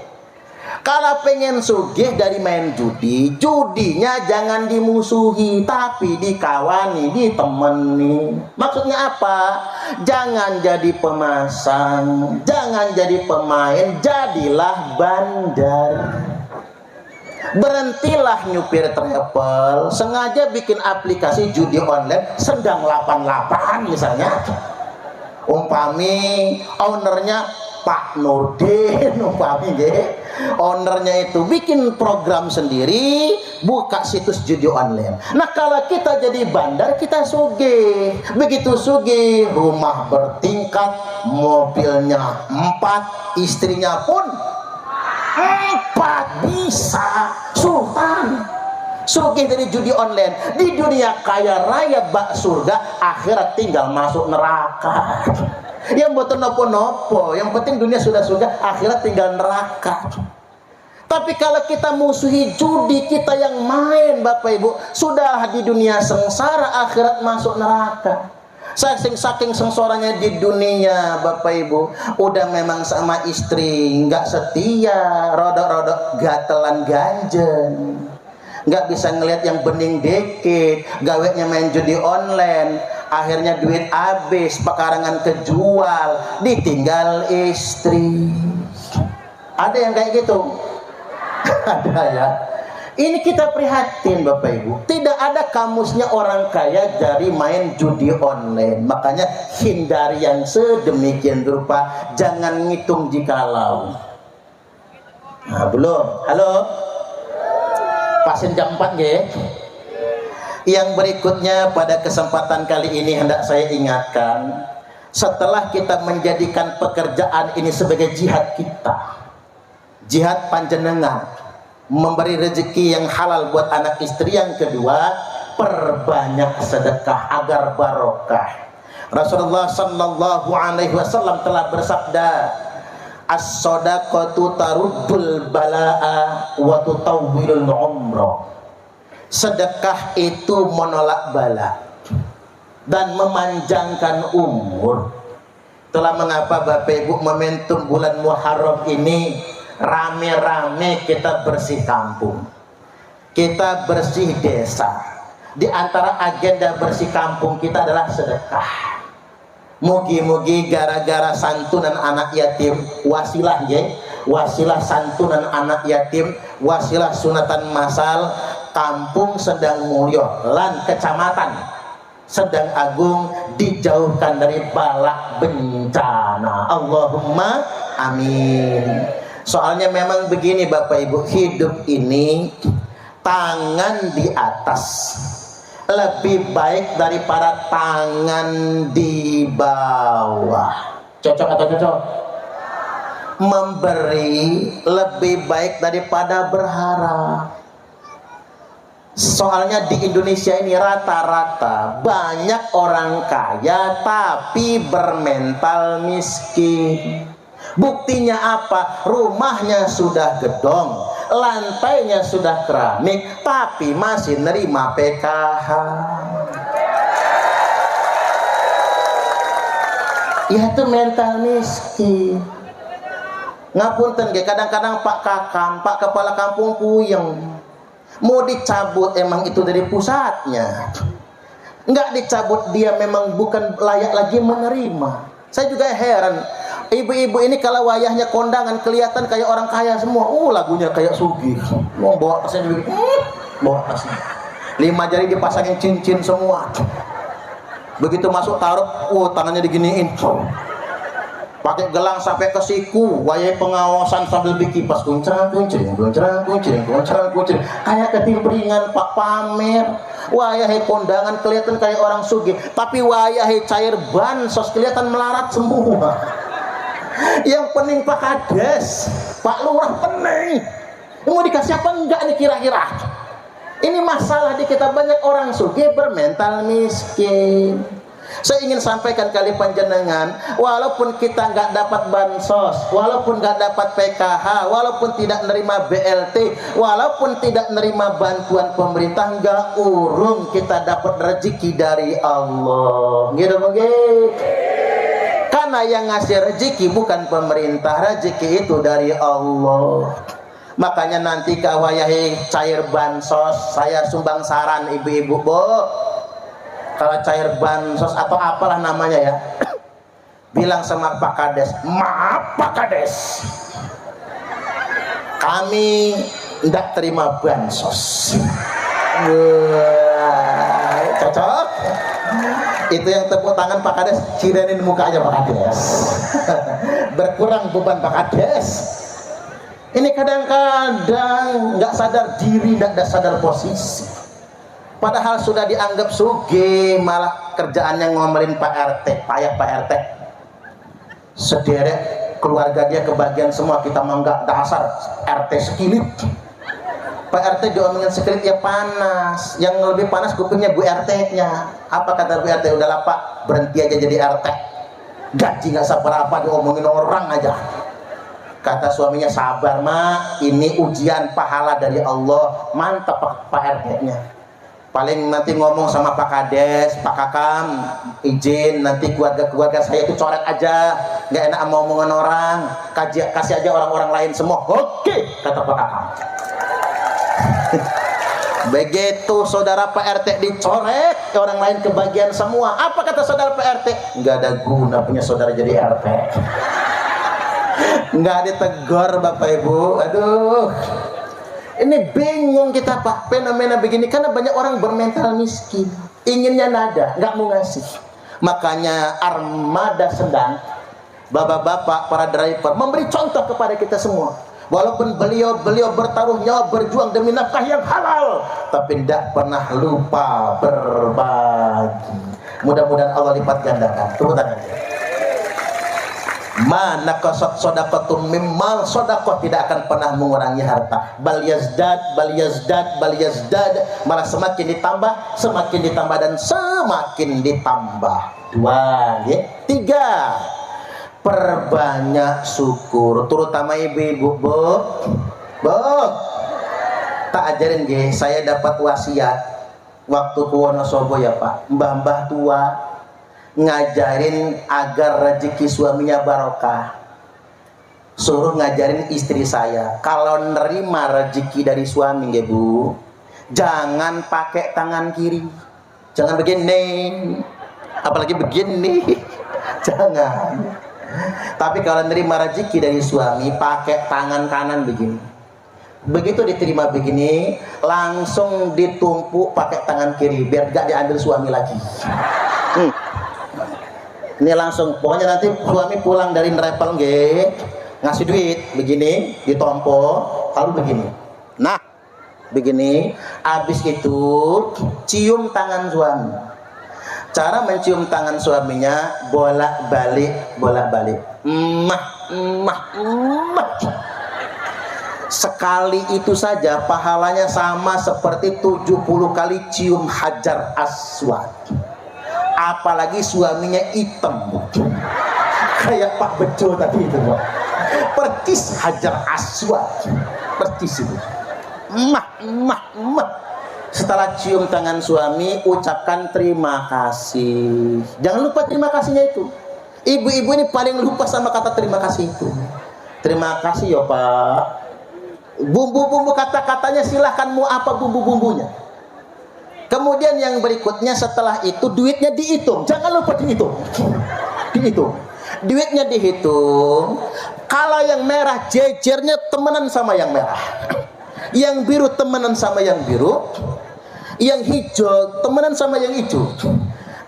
Kalau pengen sugih dari main judi, judinya jangan dimusuhi, tapi dikawani, ditemani. Maksudnya apa? Jangan jadi pemasang, jangan jadi pemain, jadilah bandar. Berhentilah nyupir travel, sengaja bikin aplikasi judi online, Sendang 88 misalnya. Umpami ownernya Pak Nurdin, umpami deh. Ownernya itu bikin program sendiri, buka situs judi online. Nah kalau kita jadi bandar, kita sugih. Begitu sugih, rumah bertingkat, mobilnya 4, istrinya pun 4, bisa sultan. Sugih dari judi online. Di dunia kaya raya bak surga, akhirat tinggal masuk neraka. Yang buat nopo-nopo, yang penting dunia sudah surga, akhirat tinggal neraka. Tapi kalau kita musuhi judi, kita yang main Bapak Ibu, sudah di dunia sengsara, akhirat masuk neraka. Saking sengsoranya di dunia Bapak Ibu, udah memang sama istri nggak setia, rodok-rodok gatelan ganjen, nggak bisa ngelihat yang bening dikit, gaweknya main judi online, akhirnya duit habis, pekarangan kejual, ditinggal istri. Ada yang kayak gitu? Ada ya. Ini kita prihatin Bapak Ibu. Tidak ada kamusnya orang kaya dari main judi online. Makanya hindari yang sedemikian rupa. Jangan ngitung jikalau. Nah belum. Halo. Pasin jam 4 ya. Yang berikutnya pada kesempatan kali ini hendak saya ingatkan, setelah kita menjadikan pekerjaan ini sebagai jihad kita, jihad panjenengan, memberi rezeki yang halal buat anak istri. Yang kedua, perbanyak sedekah agar barokah. Rasulullah sallallahu alaihi wasallam telah bersabda, as-shadaqatu taruddul balaa wa tutawwilul umrah. Sedekah itu menolak bala dan memanjangkan umur. Itulah mengapa Bapak Ibu momentum bulan Muharram ini rame-rame kita bersih kampung, kita bersih desa. Di antara agenda bersih kampung kita adalah sedekah. Mugi-mugi gara-gara santunan anak yatim, wasilah ya, wasilah santunan anak yatim, wasilah sunatan masal, kampung Sedang Mulyo lan kecamatan Sedang Agung dijauhkan dari balak bencana. Allahumma amin. Soalnya memang begini Bapak Ibu, hidup ini tangan di atas lebih baik daripada tangan di bawah. Cocok atau cocok? Memberi lebih baik daripada berharap. Soalnya di Indonesia ini rata-rata banyak orang kaya tapi bermental miskin. Buktinya apa? Rumahnya sudah gedong, lantainya sudah keramik, tapi masih nerima PKH. Ya itu mental miskin. Ngapunten ge, kadang-kadang Pak Kakam, Pak Kepala Kampung puyeng. Mau dicabut emang itu dari pusatnya, nggak dicabut dia memang bukan layak lagi menerima. Saya juga heran, ibu-ibu ini kalau wayahnya kondangan kelihatan kayak orang kaya semua. Lagunya kayak Sugih, mau bawa tasnya juga, bawa tasnya 5 jari dipasangin cincin semua. Begitu masuk taruh, tangannya diginiin, pakai gelang sampai ke siku, wayai pengawasan sambil bikin kipas, kuncrang kuncring, kayak ketimpringan Pak pamer. Wayai kondangan kelihatan kayak orang sugih, tapi wayai cair bansos kelihatan melarat semua. Yang pening Pak Kades, Pak Lurah pening. Mau dikasih apa enggak nih kira-kira? Ini masalah di kita, banyak orang sugih bermental miskin. Saya ingin sampaikan kali panjenengan, walaupun kita nggak dapat bansos, walaupun nggak dapat PKH, walaupun tidak nerima BLT, walaupun tidak nerima bantuan pemerintah, nggak urung kita dapat rezeki dari Allah. Gitu mungkin. Karena yang ngasih rezeki bukan pemerintah, rezeki itu dari Allah. Makanya nanti kawayahi cair bansos, saya sumbang saran ibu-ibu, Bu, kalau cair bansos atau apalah namanya ya, bilang sama Pak Kades, maaf Pak Kades, kami tidak terima bansos. Cocok. Itu yang tepuk tangan Pak Kades, cirenin muka aja Pak Kades. Berkurang beban Pak Kades. Ini kadang-kadang nggak sadar diri, nggak sadar posisi. Padahal sudah dianggap sugih, malah kerjaannya ngomelin Pak RT, payah Pak RT. Sederet keluarga dia kebagian semua, kita mah nggak, dasar RT sekilit. Pak RT diomelin sekilit ya panas. Yang lebih panas kupingnya Bu RT-nya. Apa kata Bu RT? Udahlah Pak, berhenti aja jadi RT. Gaji nggak seberapa, diomongin orang aja. Kata suaminya, sabar Mak, ini ujian pahala dari Allah. Mantap Pak RT-nya. Paling nanti ngomong sama Pak Kades, Pak Kakam, izin nanti keluarga-keluarga saya itu coret aja, nggak enak sama omongan orang, kasih aja orang-orang lain semua. Oke, kata Pak Kakam. Begitu saudara Pak RT dicoret, orang lain kebagian semua. Apa kata saudara Pak RT? Nggak ada guna punya saudara jadi RT. Nggak ditegur Bapak Ibu. Aduh, ini bingung kita Pak, fenomena begini karena banyak orang bermental miskin, inginnya nada, nggak mau ngasih. Makanya armada sedang, bapak-bapak, para driver memberi contoh kepada kita semua. Walaupun beliau bertaruh nyawa, berjuang demi nafkah yang halal, tapi tidak pernah lupa berbagi. Mudah-mudahan Allah lipat gandakan. Tepuk tangan. Mana kasat sodakotum mimmal, sodakoh tidak akan pernah mengurangi harta. Bal yazdad, malah semakin ditambah dan semakin ditambah. 2, ya. 3, perbanyak syukur, terutama ibu-ibu. Bu, tak ajarin ge, saya dapat wasiat waktu ke Wonosobo ya Pak, mbah-mbah tua ngajarin agar rezeki suaminya barokah. Suruh ngajarin istri saya, kalau nerima rezeki dari suami ya Bu, jangan pakai tangan kiri, jangan begini, apalagi begini, jangan. Tapi kalau nerima rezeki dari suami, pakai tangan kanan begini. Begitu diterima begini, langsung ditumpuk pakai tangan kiri, biar gak diambil suami lagi. Ini langsung, pokoknya nanti suami pulang dari nerepel ngasih duit begini, ditompo, lalu begini. Nah, begini, habis itu cium tangan suami. Cara mencium tangan suaminya bolak-balik. Emah. Sekali itu saja pahalanya sama seperti 70 kali cium Hajar Aswad. Apalagi suaminya hitam, kayak Pak Bejo tadi itu, percis Hajar Aswad, percis itu. Emah. Setelah cium tangan suami, ucapkan terima kasih. Jangan lupa terima kasihnya itu. Ibu-ibu ini paling lupa sama kata terima kasih itu. Terima kasih ya Pak. Bumbu-bumbu kata-katanya silahkan mau apa bumbu-bumbunya. Kemudian yang berikutnya setelah itu duitnya dihitung. Jangan lupa dihitung. Duitnya dihitung. Kalau yang merah jejernya temenan sama yang merah. Yang biru temenan sama yang biru. Yang hijau temenan sama yang hijau.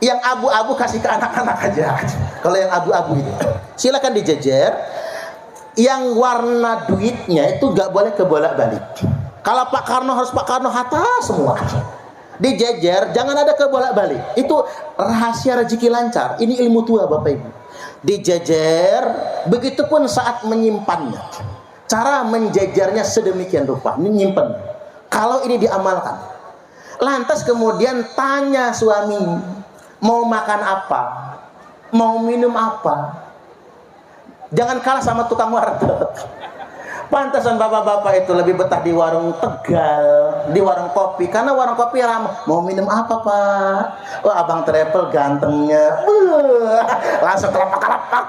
Yang abu-abu kasih ke anak-anak aja. Kalau yang abu-abu itu silakan dijejer. Yang warna duitnya itu nggak boleh kebolak-balik. Kalau Pak Karno harus Pak Karno hatta semua. Dijejer, jangan ada kebolak-balik. Itu rahasia rezeki lancar. Ini ilmu tua Bapak Ibu. Dijejer, begitupun saat menyimpannya. Cara menjejernya sedemikian rupa. Ini nyimpen. Kalau ini diamalkan. Lantas kemudian tanya suami, mau makan apa? Mau minum apa? Jangan kalah sama tukang warteg. Pantasan bapak-bapak itu lebih betah di warung Tegal, di warung kopi. Karena warung kopi ramah. Mau minum apa Pak? Oh abang travel gantengnya. Langsung kelepak-kelepak.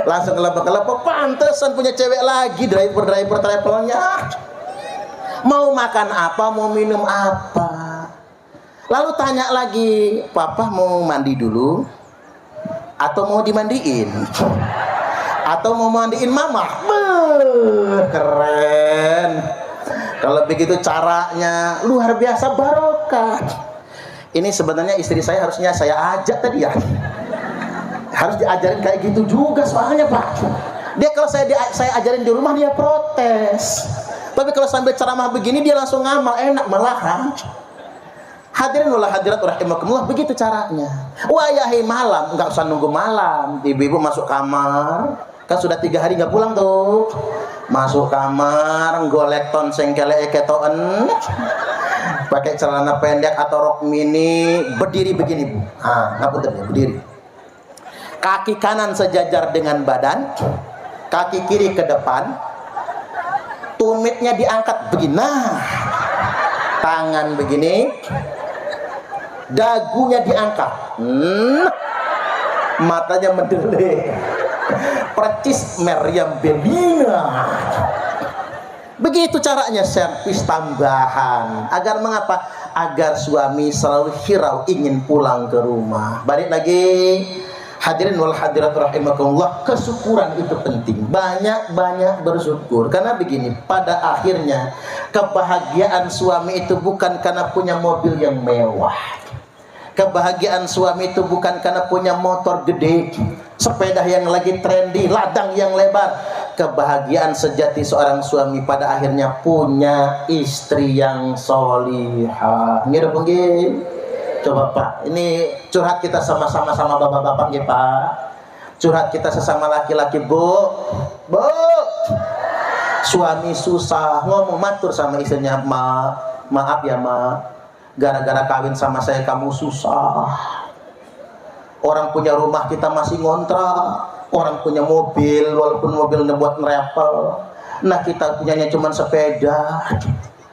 Langsung kelepak-kelepak. Pantasan punya cewek lagi, driver travelnya. Mau makan apa? Mau minum apa? Lalu tanya lagi, Papa mau mandi dulu? Atau mau dimandiin? Atau mau mandiin mama? Keren. Kalau begitu caranya luar biasa, barokah. Ini sebenarnya istri saya harusnya saya ajak tadi ya. Harus diajarin kayak gitu juga soalnya Pak. Dia kalau saya ajarin di rumah dia protes. Tapi kalau sambil ceramah begini dia langsung ngamal, enak malahan. Hadirin wal hadirat rahimakumullah, begitu caranya. Wayahi malam, nggak usah nunggu malam. Ibu-ibu masuk kamar, kan sudah 3 hari nggak pulang tuh. Masuk kamar, golek ton sengkele eketoen, pakai celana pendek atau rok mini, berdiri begini Bu. Ngapunten ya, berdiri. Kaki kanan sejajar dengan badan, kaki kiri ke depan, tumitnya diangkat begini. Nah, tangan begini, dagunya diangkat, matanya mendelik, percis Meriam Bellina. Begitu caranya, servis tambahan. Agar mengapa? Agar suami selalu hirau ingin pulang ke rumah. Balik lagi, hadirin wal hadirat rahimakumullah, kesyukuran itu penting. Banyak-banyak bersyukur. Karena begini, pada akhirnya kebahagiaan suami itu bukan karena punya mobil yang mewah. Kebahagiaan suami itu bukan karena punya motor gede, sepeda yang lagi trendy, ladang yang lebar. Kebahagiaan sejati seorang suami pada akhirnya punya istri yang solihah. Ngira mungkin. Coba Pak, ini curhat kita sama-sama bapak-bapak ya Pak. Curhat kita sesama laki-laki Bu. Suami susah, ngomong matur sama istrinya, maaf ya Ma, gara-gara kawin sama saya kamu susah. Orang punya rumah kita masih ngontrak, orang punya mobil walaupun mobilnya buat ngerepel. Nah kita punyanya cuma sepeda.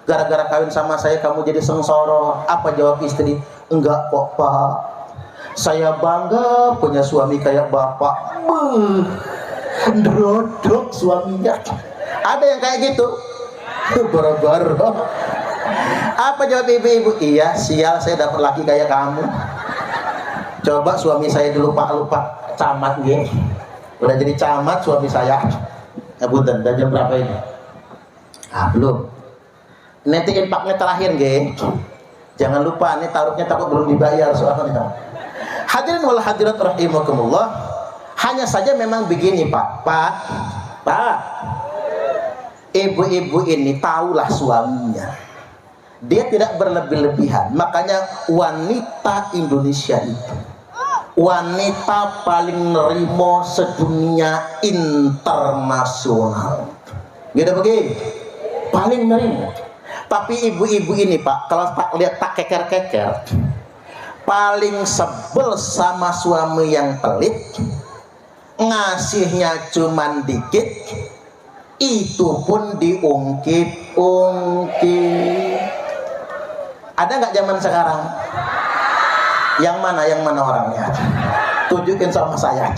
Gara-gara kawin sama saya kamu jadi sengsara. Apa jawab istri? Enggak kok Pak, saya bangga punya suami kayak Bapak. Drodok suaminya. Ada yang kayak gitu? Boro-boro. Apa jawab ibu-ibu? Iya sial saya dapat laki kayak kamu. Coba suami saya dulu lupa camat nggih. Udah jadi camat suami saya. Ya punten, dan jam berapa ini? Belum. Nanti impaknya terakhir nggih. Jangan lupa, ini taruhnya takut belum dibayar soalnya. Hadirin wal hadirat rahimakumullah. Hanya saja memang begini Pak. Ibu-ibu ini tahulah suaminya. Dia tidak berlebih-lebihan. Makanya wanita Indonesia itu wanita paling nerimo sedunia internasional. Gitu begini. Paling nerimo. Tapi ibu-ibu ini Pak, kalau Pak lihat tak keker-keker, paling sebel sama suami yang pelit, ngasihnya cuman dikit, itu pun diungkit-ungkit. Ada nggak zaman sekarang? Yang mana orangnya? Tunjukin sama saya.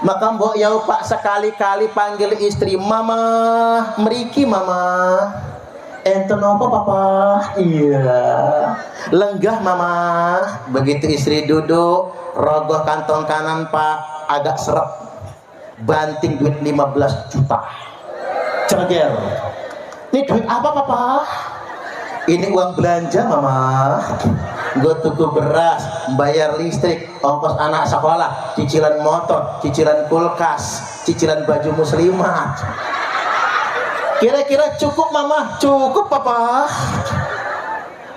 Maka mbok yau Pak sekali-kali panggil istri, Mama, meriki Mama. Enten apa Papa? Iya. Lenggah Mama. Begitu istri duduk, rogoh kantong kanan Pak, agak seret. Banting duit 15 juta. Ceger. Ini duit apa Papa? Ini uang belanja Mama. gue tuku beras, bayar listrik, ongkos anak sekolah, cicilan motor, cicilan kulkas, cicilan baju muslimat. Kira-kira cukup mama? Cukup papa.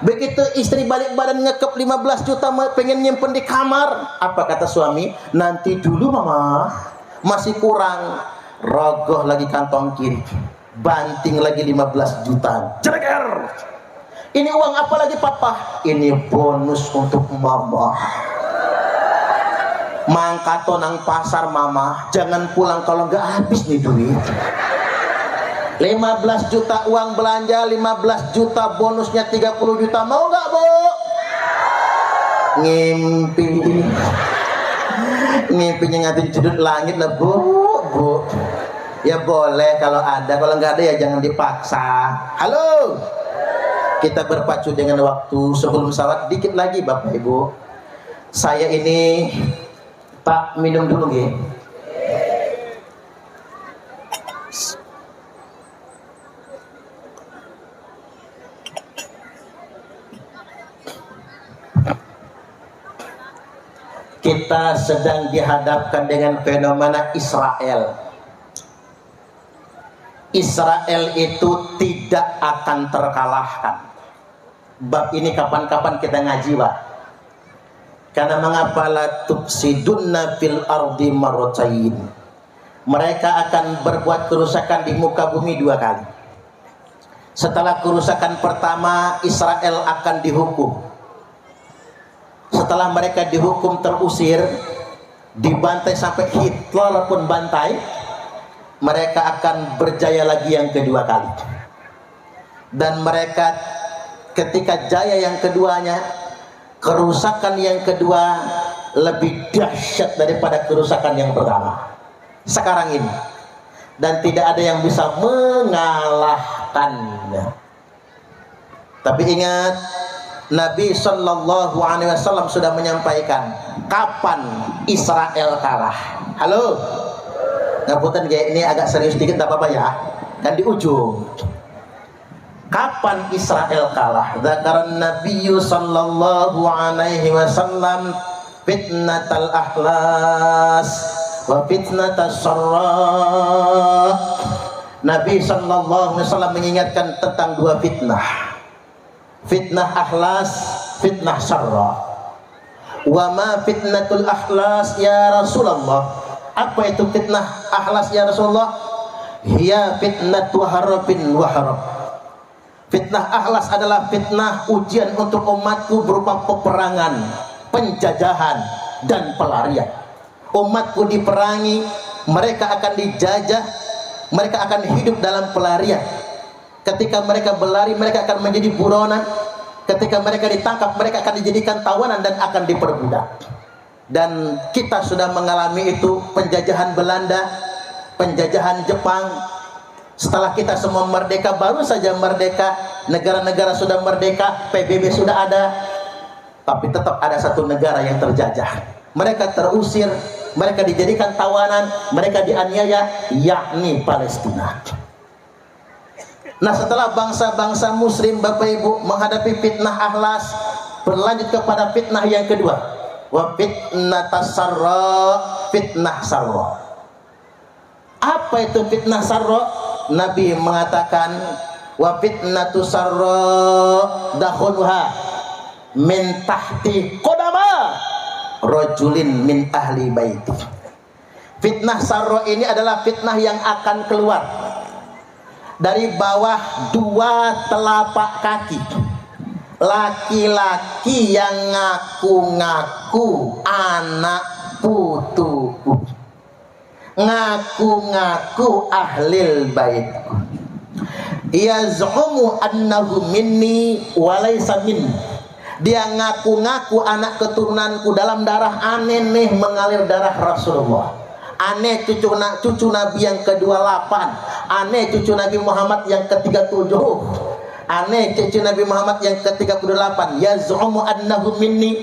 Begitu istri balik badan ngekep 15 juta pengen nyimpen di kamar, apa kata suami? Nanti dulu mama, masih kurang. Rogoh lagi kantong kiri, banting lagi 15 juta. Jereker. Ini uang apa lagi papa? Ini bonus untuk mama. Mangkato nang pasar mama, jangan pulang kalau nggak habis nih duit. 15 juta uang belanja, 15 juta bonusnya 30 juta. Mau nggak bu? Ngimpi. Ngimpinya ngatin sudut langit lah bu. Ya boleh kalau ada, kalau nggak ada ya jangan dipaksa. Halo, kita berpacu dengan waktu. Sebelum salat dikit lagi bapak ibu, saya ini Pak minum dulu nggih. Kita sedang dihadapkan dengan fenomena Israel. Israel itu tidak akan terkalahkan. Bab ini kapan-kapan kita ngaji pak. Karena mengapa la tufsidunna fil ardi marratain. Mereka akan berbuat kerusakan di muka bumi 2 kali. Setelah kerusakan pertama, Israel akan dihukum. Setelah mereka dihukum terusir, dibantai sampai Hitler pun bantai, mereka akan berjaya lagi yang kedua kali. Dan mereka ketika jaya yang keduanya, kerusakan yang kedua lebih dahsyat daripada kerusakan yang pertama sekarang ini, dan tidak ada yang bisa mengalahkannya. Tapi ingat, Nabi Shallallahu Alaihi Wasallam sudah menyampaikan kapan Israel kalah. Halo, ngapunten kayak ini agak serius dikit, tak apa-apa ya, kan di ujung. Kapan Israel kalah? Dzakaran Nabiyyu sallallahu alaihi wasallam fitnatal akhlas wa fitnatas sarra. Nabi sallallahu alaihi wasallam mengingatkan tentang 2 fitnah. Fitnah akhlas, fitnah sarra. Wa ma fitnatul akhlas ya Rasulullah? Apa itu fitnah akhlas ya Rasulullah? Hiya fitnatu harfin wa harf. Fitnah akhlas adalah fitnah ujian untuk umatku berupa peperangan, penjajahan, dan pelarian. Umatku diperangi, mereka akan dijajah, mereka akan hidup dalam pelarian. Ketika mereka berlari, mereka akan menjadi buronan. Ketika mereka ditangkap, mereka akan dijadikan tawanan dan akan diperbudak. Dan kita sudah mengalami itu, penjajahan Belanda, penjajahan Jepang. Setelah kita semua merdeka, baru saja merdeka, negara-negara sudah merdeka, PBB sudah ada, tapi tetap ada satu negara yang terjajah. Mereka terusir, mereka dijadikan tawanan, mereka dianiaya, yakni Palestina. Nah, setelah bangsa-bangsa muslim Bapak Ibu menghadapi fitnah akhlas, berlanjut kepada fitnah yang kedua, wa fitnatas sarra, fitnah sarra. Apa itu fitnah sarra? Nabi mengatakan wa fitnatu sarra dakhulha min tahti qadama rajulin min ahli baiti. Fitnah sarra ini adalah fitnah yang akan keluar dari bawah 2 telapak kaki laki-laki yang ngaku-ngaku anak putuku, ngaku-ngaku ahlil bait, yaz'umu annahu minni walaysa minni. Dia ngaku-ngaku anak keturunanku, dalam darah aneh nih mengalir darah Rasulullah. Aneh cucu Nabi yang ke-28, aneh cucu Nabi Muhammad yang ke-37, aneh cucu Nabi Muhammad yang ke-38. Yaz'umu annahu minni,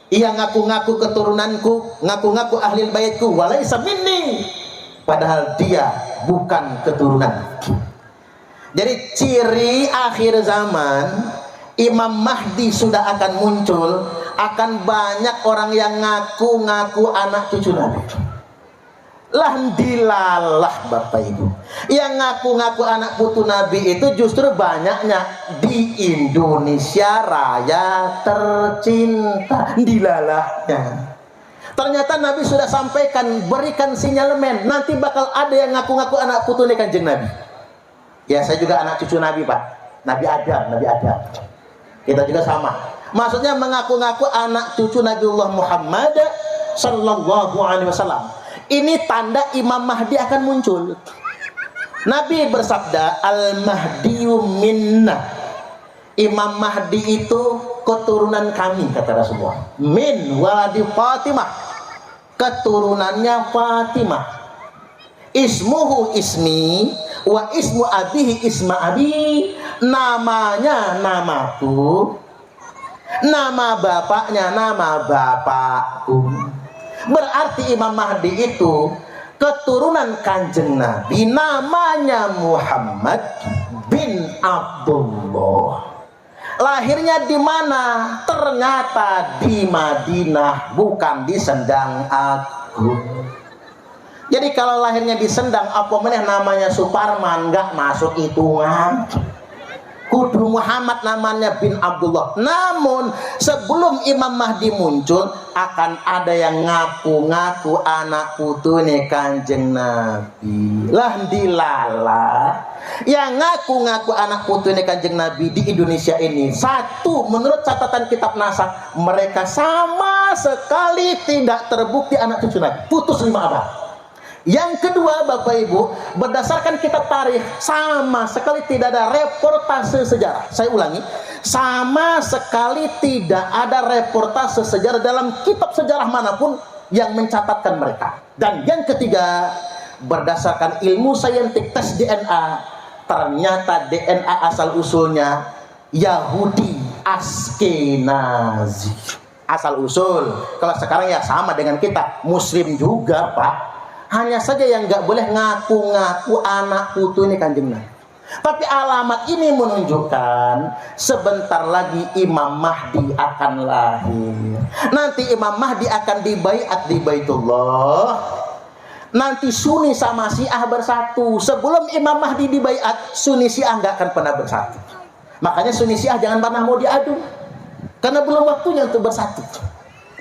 ia ngaku-ngaku keturunanku, ngaku-ngaku ahlil baitku, walaysa minni, padahal dia bukan keturunan. Jadi ciri akhir zaman Imam Mahdi sudah akan muncul, akan banyak orang yang ngaku-ngaku anak cucu Nabi. Lah dilalah Bapak Ibu, yang ngaku-ngaku anak putu Nabi itu justru banyaknya di Indonesia Raya tercinta. Dilalahnya ternyata Nabi sudah sampaikan, berikan sinyalemen, nanti bakal ada yang ngaku-ngaku anak putu Kanjeng Nabi. Ya, saya juga anak cucu Nabi, Pak. Nabi Adam. Kita juga sama. Maksudnya mengaku-ngaku anak cucu Nabiullah Muhammad sallallahu alaihi wasallam. Ini tanda Imam Mahdi akan muncul. Nabi bersabda, Al-Mahdiyu minna. Imam Mahdi itu keturunan kami, kata Rasulullah. Min waladi Fatimah. Keturunannya Fatimah. Ismuhu ismi wa ismu abihi isma abi. Namanya namaku, nama bapaknya nama bapakku. Berarti Imam Mahdi itu keturunan Kanjeng Nabi, namanya Muhammad bin Abdullah. Lahirnya di mana? Ternyata di Madinah, bukan di Sendang Agung. Jadi kalau lahirnya di Sendang, apa meneh namanya Suparman, nggak masuk hitungan. Kudu Muhammad namanya bin Abdullah. Namun sebelum Imam Mahdi muncul, akan ada yang ngaku-ngaku anak putune Kanjeng Nabi. Lah dilalah, yang ngaku-ngaku anak putune Kanjeng Nabi di Indonesia ini, satu, menurut catatan kitab nasab, mereka sama sekali tidak terbukti anak cucu Nabi, putus 5 abad. Yang kedua, Bapak Ibu, berdasarkan kitab tarikh, sama sekali tidak ada reportase sejarah. Saya ulangi, sama sekali tidak ada reportase sejarah dalam kitab sejarah manapun yang mencatatkan mereka. Dan yang ketiga, berdasarkan ilmu saintik tes DNA, ternyata DNA asal usulnya Yahudi Askenazi. Asal usul. Kalau sekarang ya sama dengan kita, Muslim juga, Pak. Hanya saja yang nggak boleh ngaku-ngaku anak putu ini Kanjeng Nabi. Tapi alamat ini menunjukkan sebentar lagi Imam Mahdi akan lahir. Nanti Imam Mahdi akan dibaiat di Baitullah. Nanti Sunni sama Syiah bersatu. Sebelum Imam Mahdi dibaiat, Sunni Syiah nggak akan pernah bersatu. Makanya Sunni Syiah jangan pernah mau diadu, karena belum waktunya untuk bersatu.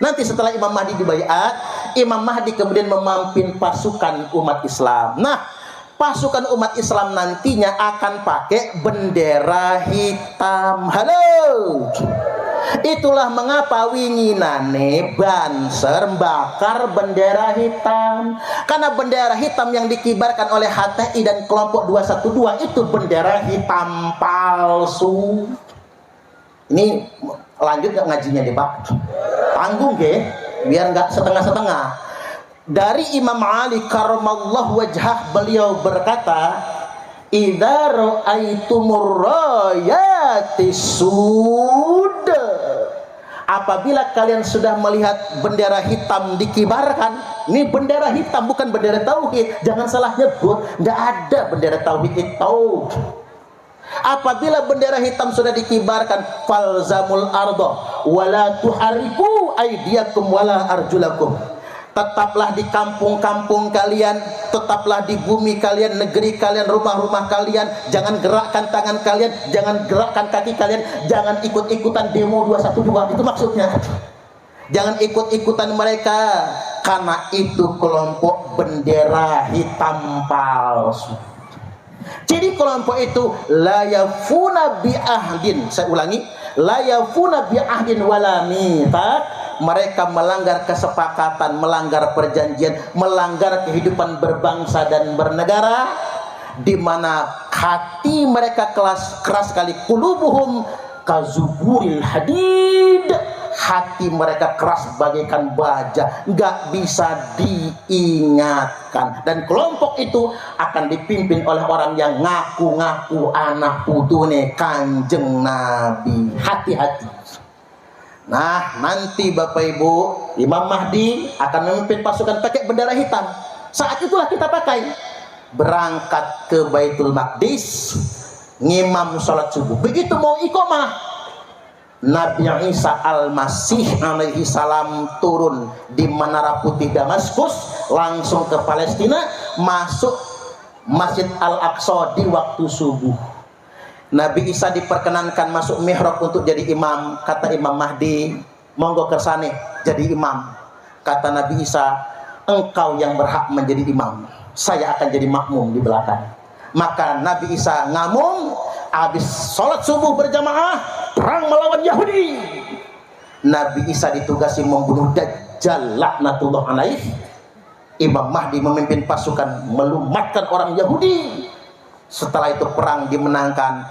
Nanti setelah Imam Mahdi dibaiat, Imam Mahdi kemudian memimpin pasukan umat Islam. Nah, pasukan umat Islam nantinya akan pakai bendera hitam. Halo. Itulah mengapa winginane Banser bakar bendera hitam. Karena bendera hitam yang dikibarkan oleh HTI dan kelompok 212 itu bendera hitam palsu. Ini lanjut nggak ngajinya deh, Pak? Tanggung ke, biar nggak setengah-setengah. Dari Imam Ali karramallahu wajhah, beliau berkata, idza ra'aitumur rayati sud, apabila kalian sudah melihat bendera hitam dikibarkan. Ini bendera hitam, bukan bendera tauhid, jangan salah nyebut. Nggak ada bendera tauhid itu. Apabila bendera hitam sudah dikibarkan, falzamul ardo wala tuhariku aidiakum wala arjulakum. Tetaplah di kampung-kampung kalian, tetaplah di bumi kalian, negeri kalian, rumah-rumah kalian. Jangan gerakkan tangan kalian, jangan gerakkan kaki kalian, jangan ikut-ikutan demo 212. Itu maksudnya. Jangan ikut-ikutan mereka, karena itu kelompok bendera hitam palsu. Jadi kelompok itu la yafuna bi ahdin. Saya ulangi, la yafuna bi ahdin wala mitsaq. Mereka melanggar kesepakatan, melanggar perjanjian, melanggar kehidupan berbangsa dan bernegara, di mana hati mereka keras sekali. Qulubuhum kazuburil hadid. Hati mereka keras bagaikan baja, nggak bisa diingatkan. Dan kelompok itu akan dipimpin oleh orang yang ngaku-ngaku anak putune Kanjeng Nabi. Hati-hati. Nah, nanti Bapak Ibu, Imam Mahdi akan memimpin pasukan pakai bendera hitam. Saat itulah kita pakai. Berangkat ke Baitul Maqdis, ngimam sholat subuh. Begitu mau iqomah, Nabi Isa Al-Masih alaihi salam turun di Menara Putih Damaskus langsung ke Palestina, masuk Masjid Al-Aqsa di waktu subuh. Nabi Isa diperkenankan masuk mihrab untuk jadi imam. Kata Imam Mahdi, monggo kersane jadi imam. Kata Nabi Isa, engkau yang berhak menjadi imam, saya akan jadi makmum di belakang. Maka Nabi Isa ngamum, habis sholat subuh berjamaah perang melawan Yahudi. Nabi Isa ditugasi membunuh Dajjal laknatullah alaih. Imam Mahdi memimpin pasukan melumatkan orang Yahudi. Setelah itu perang dimenangkan,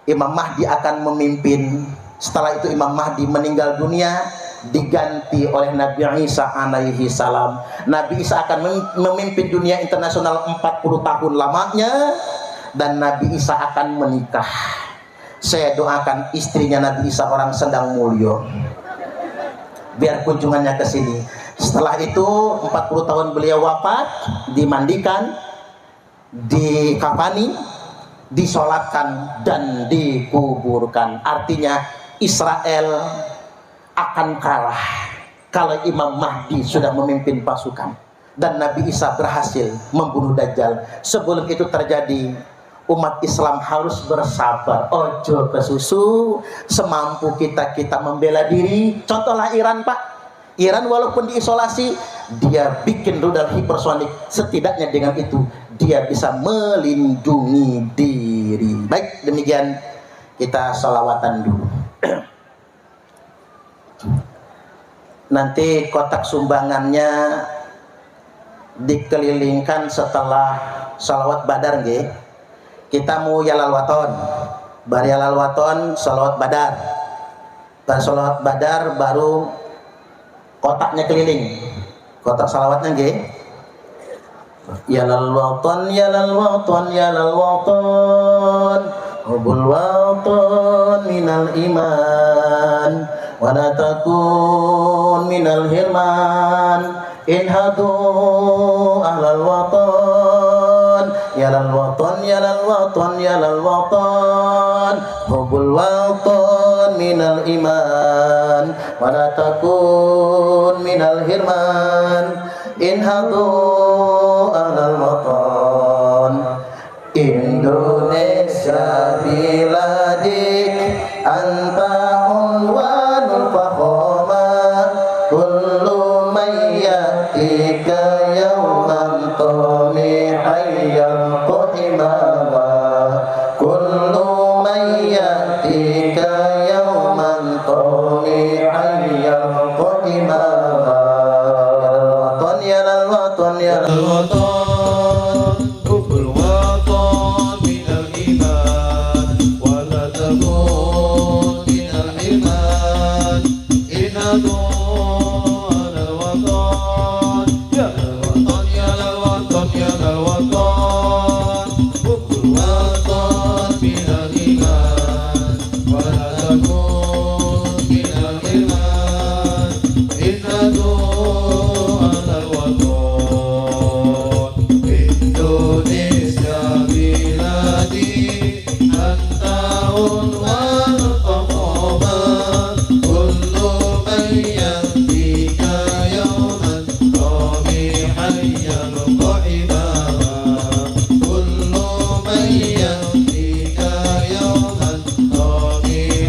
Imam Mahdi akan memimpin. Setelah itu Imam Mahdi meninggal dunia, diganti oleh Nabi Isa alaihi salam. Nabi Isa akan memimpin dunia internasional 40 tahun lamanya, dan Nabi Isa akan menikah. Saya doakan istrinya Nabi Isa orang Sendang Mulyo, biar kunjungannya ke sini. Setelah itu 40 tahun beliau wafat, dimandikan, dikafani, disolatkan, dan dikuburkan. Artinya Israel akan kalah kalau Imam Mahdi sudah memimpin pasukan, dan Nabi Isa berhasil membunuh Dajjal. Sebelum itu terjadi, umat Islam harus bersabar, ojo kesusu, semampu kita membela diri. Contohlah Iran, Pak. Iran walaupun diisolasi, dia bikin rudal hipersonik. Setidaknya dengan itu dia bisa melindungi diri. Baik, demikian kita sholawatan dulu. Nanti kotak sumbangannya dikelilingkan setelah sholawat badar nggih. Kita mau yalal waton, bar yalal waton sholawat badar, bar sholawat badar baru kotaknya keliling, kotak sholawatnya nggih. Yalal waton yalal waton yalal waton, hubul waton minal iman, wala takun minal hirman, inhadu ahlal waton, yalal waton yalal waton yalal waton, hubul waton minal iman, wala takun minal hirman, inhadu ahlal waton. Indonesia biladik anta unwanul fakhomah, kullu mayyatika yawman tomi'ayyan kohimah, kullu mayyatika yawman tomi'ayyan kohimah. Yalal waton yalal waton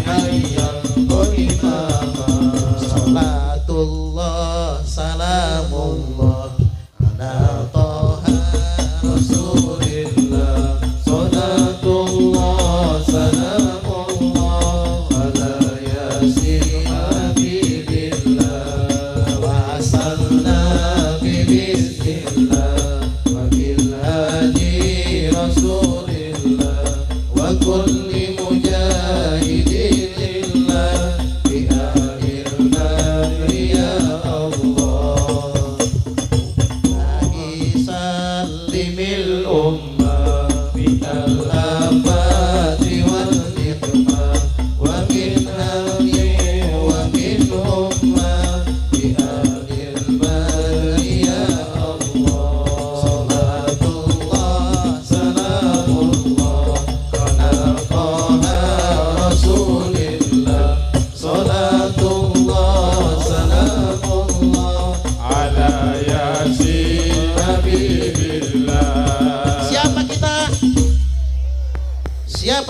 hayya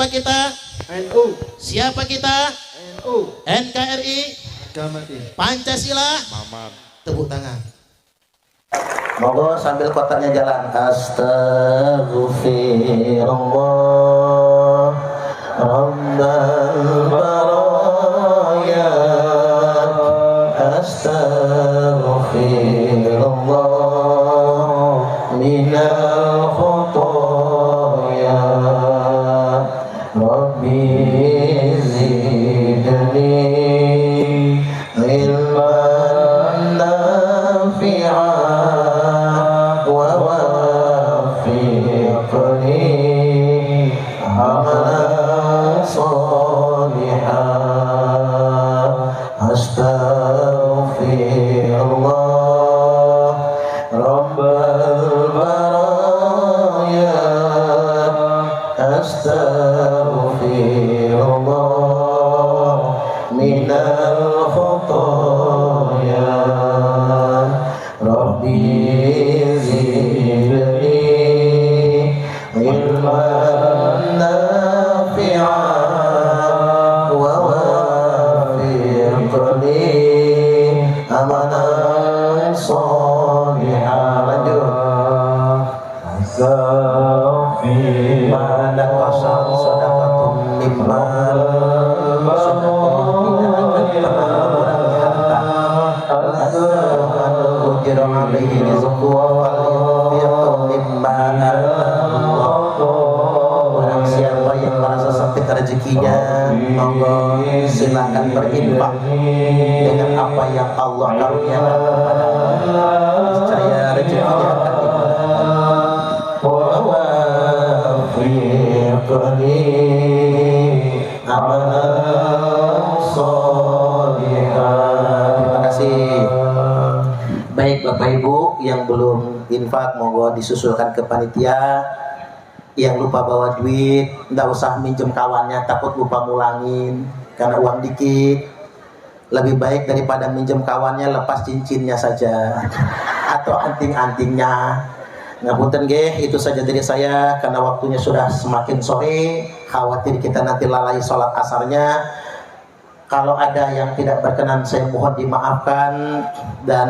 Siapa kita? NU. Siapa kita? NU. NKRI. Pancasila. Tepuk tangan. Monggo sambil kotaknya jalan. Astaghfirullah Rabbal baraya. Astaghfirullah minal khotaya. Rabbi zidni ilman nafi'an wa wafiqni amalan salihan. Astaghfirullah Rabbal baraya. Astaghfirullah minal khotaya. Rabbi zidni ilman nafi'an wa wafiqni amalan salihan. Lanjut. Mana kosong sedekatum mimmal Orang siapa yang merasa sempit rezekinya, monggo silakan berinfak dengan apa yang Allah karuniakan kepada niscaya rezekinya akan wafiqni amalan sholihan. Terima kasih. Baik Bapak Ibu yang belum infak monggo disusulkan ke panitia. Yang lupa bawa duit nggak usah minjem kawannya, takut lupa mulangin karena uang dikit. Lebih baik daripada minjem kawannya, lepas cincinnya saja atau anting-antingnya. Ngapunten nggih, itu saja dari saya karena waktunya sudah semakin sore. Khawatir kita nanti lalai sholat asarnya. Kalau ada yang tidak berkenan saya mohon dimaafkan, dan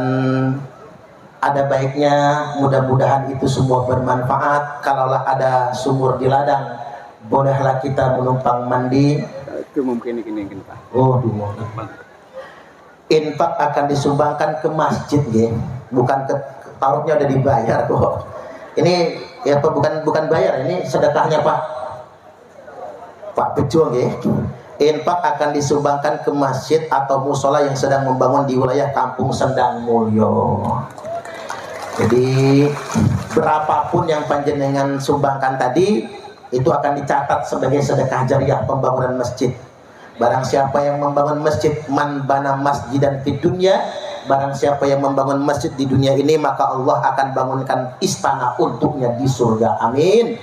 ada baiknya mudah-mudahan itu semua bermanfaat. Kalaulah ada sumur di ladang, bolehlah kita menumpang mandi. Itu mungkin ini Pak. Oh, infak akan disumbangkan ke masjid, nggih. Bukan ke taruhnya udah dibayar kok. Ini ya bukan bayar, ini sedekahnya Pak Bejo, nggih. Infak akan disumbangkan ke masjid atau musola yang sedang membangun di wilayah Kampung Sendang Mulyo. Jadi berapapun yang panjenengan sumbangkan tadi itu akan dicatat sebagai sedekah jariah pembangunan masjid. Barang siapa yang membangun masjid, man bana masjidan fid dunya, barang siapa yang membangun masjid di dunia ini, maka Allah akan bangunkan istana untuknya di surga. Amin.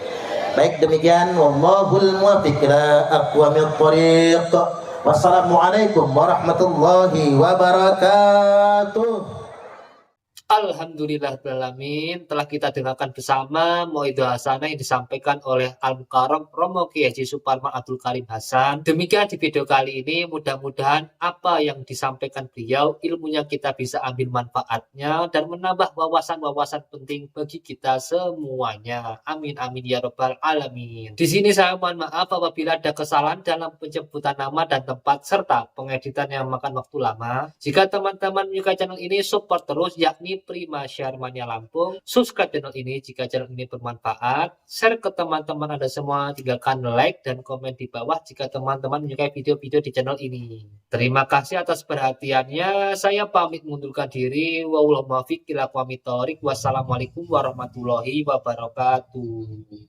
Baik, demikian wallahul muwaffiq ila aqwamit thoriq. Wassalamualaikum warahmatullahi wabarakatuh. Alhamdulillahirrahmanirrahim. Telah kita dengarkan bersama Mauidhah Hasanah yang disampaikan oleh Al-Mukarram Romo Kiai Haji Suparman Abdul Karim Hasan. Demikian di video kali ini, mudah-mudahan apa yang disampaikan beliau, ilmunya kita bisa ambil manfaatnya dan menambah wawasan-wawasan penting bagi kita semuanya. Amin amin ya rabbal alamin. Di sini saya mohon maaf apabila ada kesalahan dalam penyebutan nama dan tempat serta pengeditan yang memakan waktu lama. Jika teman-teman menyukai channel ini, support terus, yakni Prima Syarmania Lampung. Subscribe channel ini jika channel ini bermanfaat. Share ke teman-teman Anda semua. Tinggalkan like dan komen di bawah jika teman-teman menyukai video-video di channel ini. Terima kasih atas perhatiannya. Saya pamit mengundurkan diri. Wassalamualaikum warahmatullahi wabarakatuh.